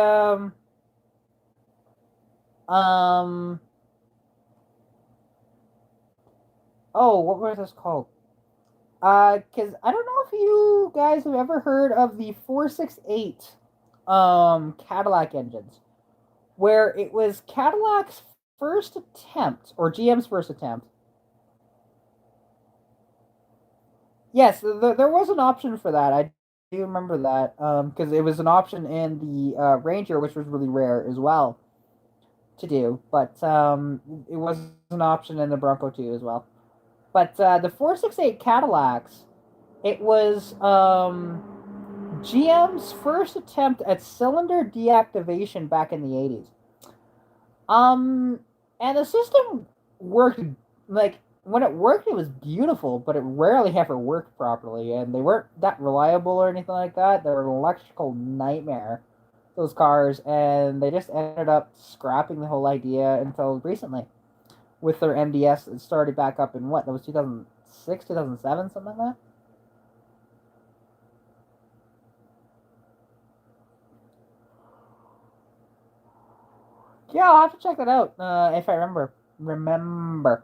um oh what was this called? Because I don't know if you guys have ever heard of the 468 Cadillac engines, where it was Cadillac's first attempt, or GM's first attempt. Yes, there was an option for that. I do remember that because it was an option in the Ranger, which was really rare as well to do, but it was an option in the Bronco too as well. But the 468 Cadillacs, it was GM's first attempt at cylinder deactivation back in the 80s. Um, and the system worked like when it worked, it was beautiful, but it rarely ever worked properly, and they weren't that reliable or anything like that. They were an electrical nightmare, those cars, and they just ended up scrapping the whole idea until recently with their MDS. It started back up in what? That was 2006, 2007, something like that. Yeah, I'll have to check that out if I remember. remember.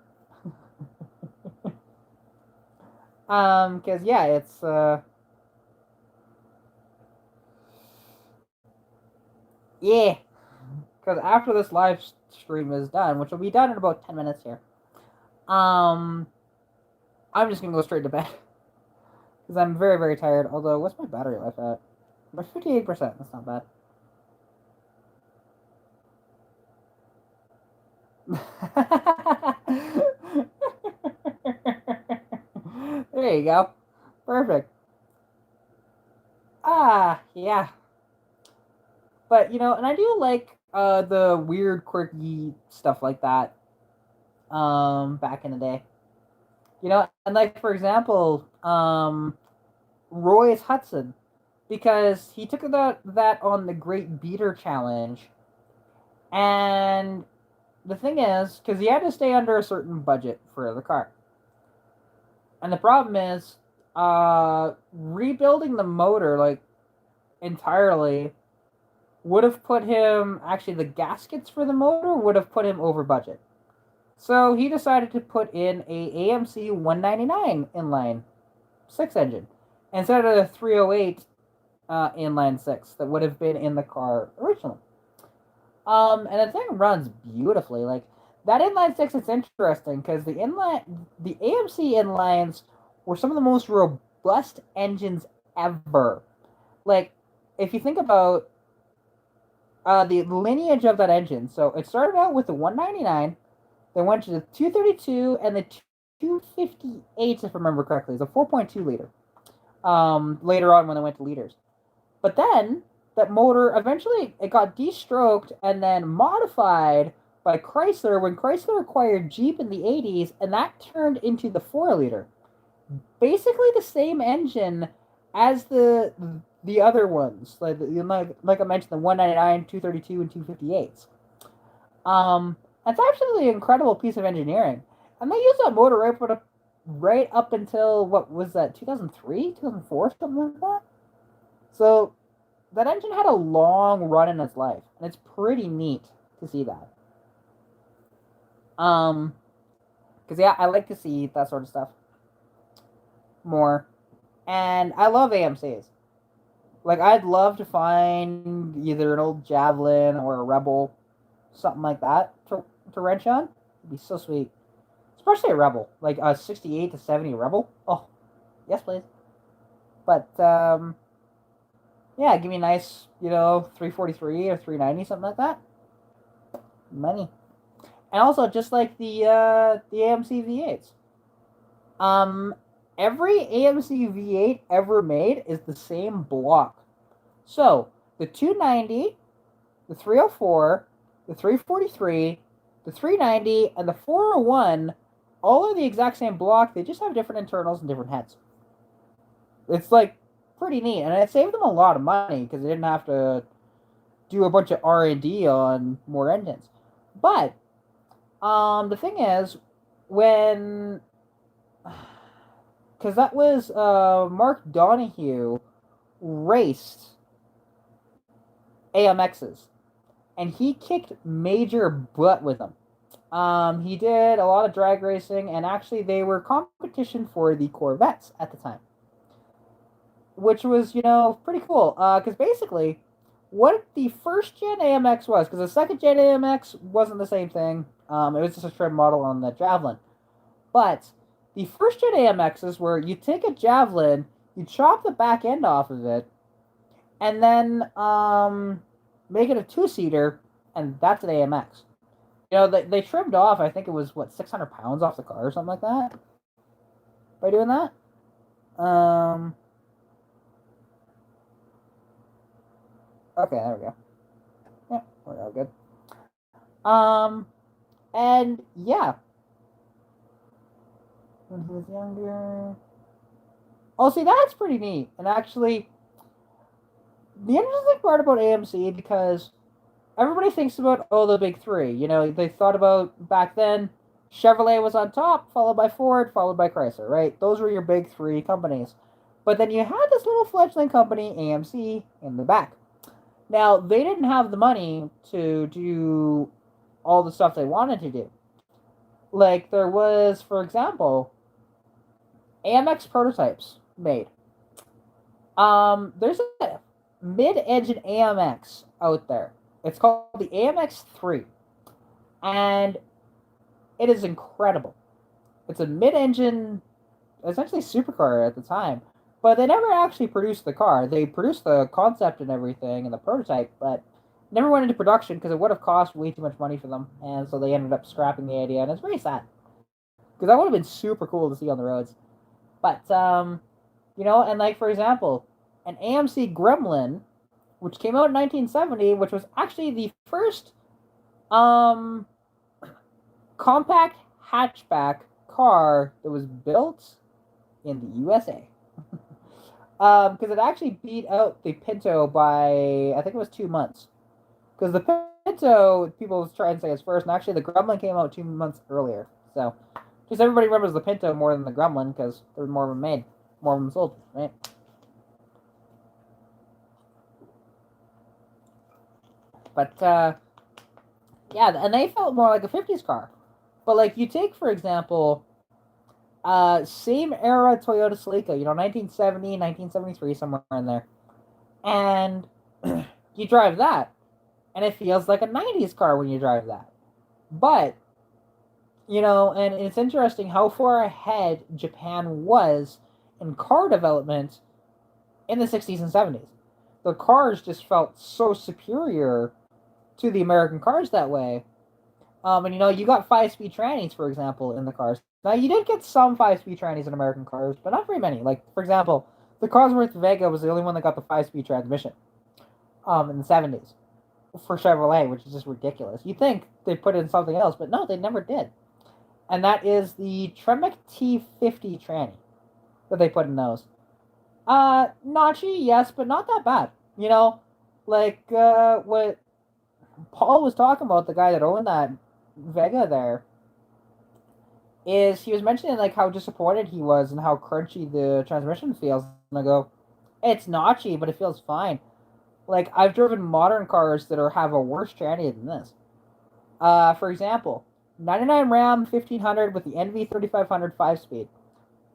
Because yeah, it's yeah. Because after this live stream is done, which will be done in about 10 minutes here, um, I'm just gonna go straight to bed because I'm very very tired. Although, what's my battery life at? About 58%. That's not bad. There you go. Perfect. Yeah. But and I do like the weird, quirky stuff like that. Back in the day, and like for example, Roy's Hudson, because he took that on the Great Beater Challenge, and the thing is, because he had to stay under a certain budget for the car, and the problem is, rebuilding the motor like entirely would have put him actually the gaskets for the motor would have put him over budget. So he decided to put in a AMC 199 inline six engine instead of the 308 inline six that would have been in the car originally. And the thing runs beautifully. Like that inline six, it's interesting because the AMC inlines were some of the most robust engines ever. Like if you think about the lineage of that engine, so it started out with the 199, then went to the 232 and the 258, if I remember correctly. It's a 4.2 liter. Later on when they went to liters. But then that motor eventually it got de-stroked and then modified by Chrysler when Chrysler acquired Jeep in the 80s, and that turned into the 4 liter. Basically the same engine as the other ones, like I mentioned, the 199, 232, and 258s. That's absolutely an incredible piece of engineering, and they used that motor right up until what was that 2003, 2004, something like that. So that engine had a long run in its life, and it's pretty neat to see that. Um, because yeah, I like to see that sort of stuff more, and I love AMCs. Like I'd love to find either an old Javelin or a Rebel, something like that to wrench on. It'd be so sweet, especially a Rebel, like a 68 to 70 Rebel. Oh, yes, please. But yeah, give me a nice 343 or 390, something like that. Money. And also just like the AMC V8s. Um, every AMC V8 ever made is the same block. So the 290, the 304, the 343, the 390, and the 401 all are the exact same block. They just have different internals and different heads. It's like pretty neat, and it saved them a lot of money because they didn't have to do a bunch of R&D on more engines. But the thing is, when because that was Mark Donahue raced AMXs, and he kicked major butt with them. He did a lot of drag racing, and actually they were competition for the Corvettes at the time, which was pretty cool. Because basically, what the first gen AMX was, because the second gen AMX wasn't the same thing. It was just a trim model on the Javelin, but the first gen AMXs were you take a Javelin, you chop the back end off of it, and then make it a two-seater, and that's an AMX. They trimmed off, I think it was, 600 pounds off the car or something like that by doing that. Okay, there we go. Yeah, we're all good. And yeah, when he was younger. Oh, see, that's pretty neat. And actually, the interesting part about AMC, because everybody thinks about the big three. They thought about back then. Chevrolet was on top, followed by Ford, followed by Chrysler. Right? Those were your big three companies. But then you had this little fledgling company, AMC, in the back. Now they didn't have the money to do all the stuff they wanted to do. Like there was, for example, AMX prototypes made. There's a mid-engine AMX out there. It's called the AMX 3, and it is incredible. It's a mid-engine, essentially supercar at the time, but they never actually produced the car. They produced the concept and everything and the prototype, but never went into production because it would have cost way too much money for them, and so they ended up scrapping the idea, and it's very sad because that would have been super cool to see on the roads. But and like for example, an AMC Gremlin, which came out in 1970, which was actually the first um compact hatchback car that was built in the USA. Because it actually beat out the Pinto by I think it was 2 months. Because the Pinto people try and say is first, and actually the Gremlin came out 2 months earlier. So just everybody remembers the Pinto more than the Gremlin because there were more of them made, more of them sold, right? But yeah, and they felt more like a 50s car. But like you take for example, same era Toyota Celica, 1970, 1973, somewhere in there, and you drive that, and it feels like a 90s car when you drive that. But and it's interesting how far ahead Japan was in car development in the 60s and 70s. The cars just felt so superior to the American cars that way. And you got 5-speed trannies, for example, in the cars. Now you did get some 5-speed trannies in American cars, but not very many. Like for example, the Cosworth Vega was the only one that got the 5-speed transmission. In the 70s for Chevrolet, which is just ridiculous. You think they put in something else, but no, they never did. And that is the Tremec T50 tranny that they put in those. Notchy, yes, but not that bad. Like what Paul was talking about, the guy that owned that Vega there, is he was mentioning like how disappointed he was and how crunchy the transmission feels. And I go, it's notchy, but it feels fine. Like I've driven modern cars that have a worse tranny than this. For example, 99 Ram 1500 with the NV 3500 5-speed.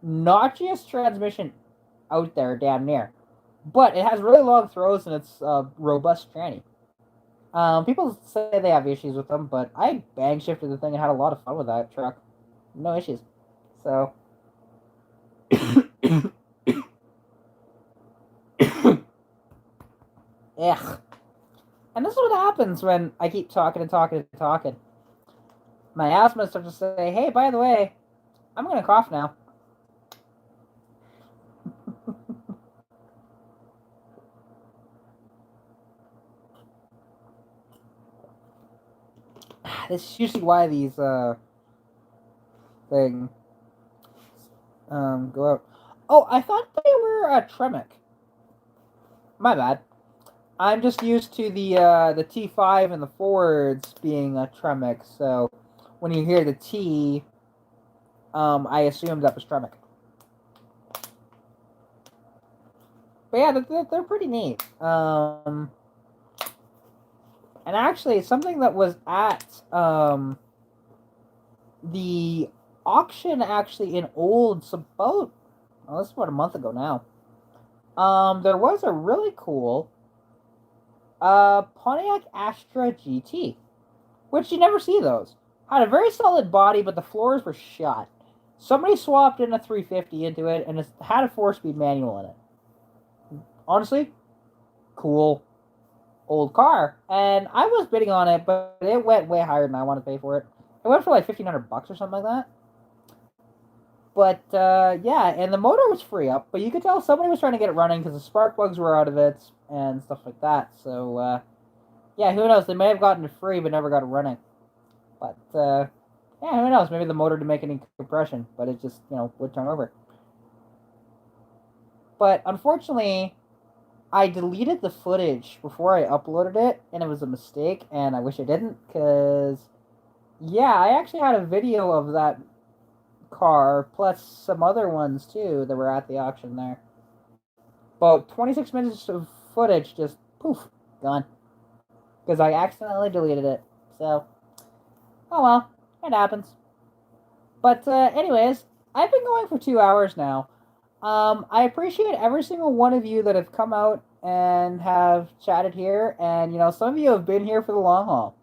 Notchiest transmission out there, damn near. But it has really long throws and it's a robust tranny. People say they have issues with them, but I bang shifted the thing and had a lot of fun with that truck. No issues. So. Ugh. And this is what happens when I keep talking and talking and talking. My asthma starts to say, hey, by the way, I'm going to cough now. This is usually why these things go out. Oh, I thought they were a Tremec. My bad. I'm just used to the T5 and the Fords being a Tremec, so when you hear the T, I assumed that was Tremec. But yeah, they're pretty neat. And actually, something that was at the auction actually in Olds about, well, this is about a month ago now. There was a really cool Pontiac Astra GT, which you never see those. Had a very solid body, but the floors were shot. Somebody swapped in a 350 into it, and it had a 4-speed manual in it. Honestly, cool old car. And I was bidding on it, but it went way higher than I wanted to pay for it. It went for like $1,500 or something like that. But yeah, and the motor was free up, but you could tell somebody was trying to get it running because the spark plugs were out of it and stuff like that. So yeah, who knows? They may have gotten it free, but never got it running. But yeah, who knows? Maybe the motor didn't make any compression, but it just would turn over. But unfortunately, I deleted the footage before I uploaded it, and it was a mistake, and I wish I didn't, because yeah, I actually had a video of that car, plus some other ones too that were at the auction there. About 26 minutes of footage just poof, gone. Because I accidentally deleted it. So, oh well, it happens. But anyways, I've been going for 2 hours now. I appreciate every single one of you that have come out and have chatted here, and some of you have been here for the long haul.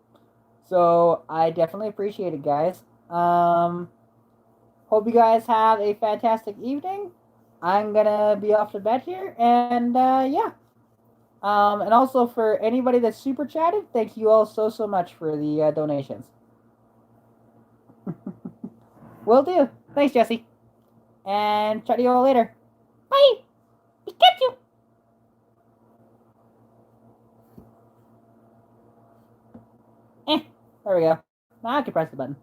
So I definitely appreciate it, guys. Hope you guys have a fantastic evening. I'm gonna be off to bed here, and yeah. And also for anybody that's super chatted, thank you all so much for the donations. Will do. Thanks, Jesse. And chat to you all later. Bye. Pikachu. There we go. Now I can press the button.